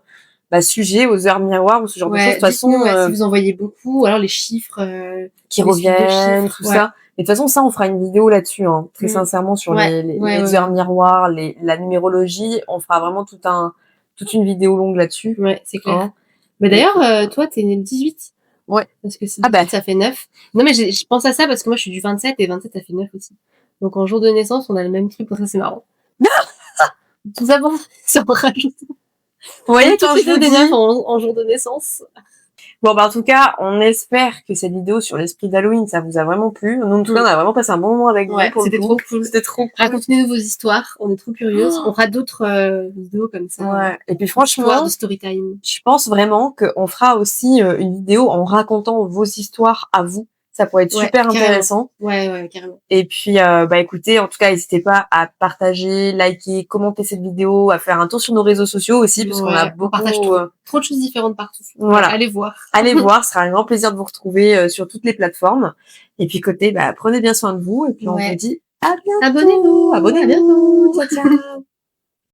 S2: sujet aux heures miroirs ou ce genre de choses. De toute façon,
S1: si vous en voyez beaucoup, ou alors les chiffres
S2: qui reviennent, tout ça. Mais de toute façon, ça, on fera une vidéo là-dessus, hein, très sincèrement, sur les heures miroirs, la numérologie. On fera vraiment toute une vidéo longue là-dessus.
S1: Ouais, c'est clair. Mais d'ailleurs, toi, t'es né le 18.
S2: Ouais.
S1: Parce que c'est ça fait 9. Non, mais je pense à ça parce que moi, je suis du 27 et 27, ça fait 9 aussi. Donc, en jour de naissance, on a le même truc. Donc, ça, c'est marrant. Tout ça pour ça me rajoute.
S2: Vous voyez, quand je vous dis
S1: 9 en jour de naissance.
S2: Bon, en tout cas, on espère que cette vidéo sur l'esprit d'Halloween, ça vous a vraiment plu. Nous, en tout cas, on a vraiment passé un bon moment avec vous.
S1: C'était trop cool.
S2: C'était trop cool.
S1: Racontez-nous vos histoires. On est trop curieuses. On fera d'autres vidéos comme ça.
S2: Ouais. Et puis, franchement,
S1: de story time.
S2: Je pense vraiment qu'on fera aussi une vidéo en racontant vos histoires à vous. Ça pourrait être
S1: Ouais,
S2: super
S1: carrément.
S2: intéressant.
S1: Ouais, carrément.
S2: Et puis, écoutez, en tout cas, n'hésitez pas à partager, liker, commenter cette vidéo, à faire un tour sur nos réseaux sociaux aussi, puisqu'on a
S1: On partage
S2: beaucoup...
S1: trop de choses différentes partout.
S2: Voilà.
S1: Ouais, allez voir.
S2: Allez voir, ce sera un grand plaisir de vous retrouver sur toutes les plateformes. Et puis, côté, prenez bien soin de vous. Et puis, on vous dit à bientôt.
S1: Abonnez-vous.
S2: Abonnez-vous.
S1: À bientôt.
S2: Ciao, ciao.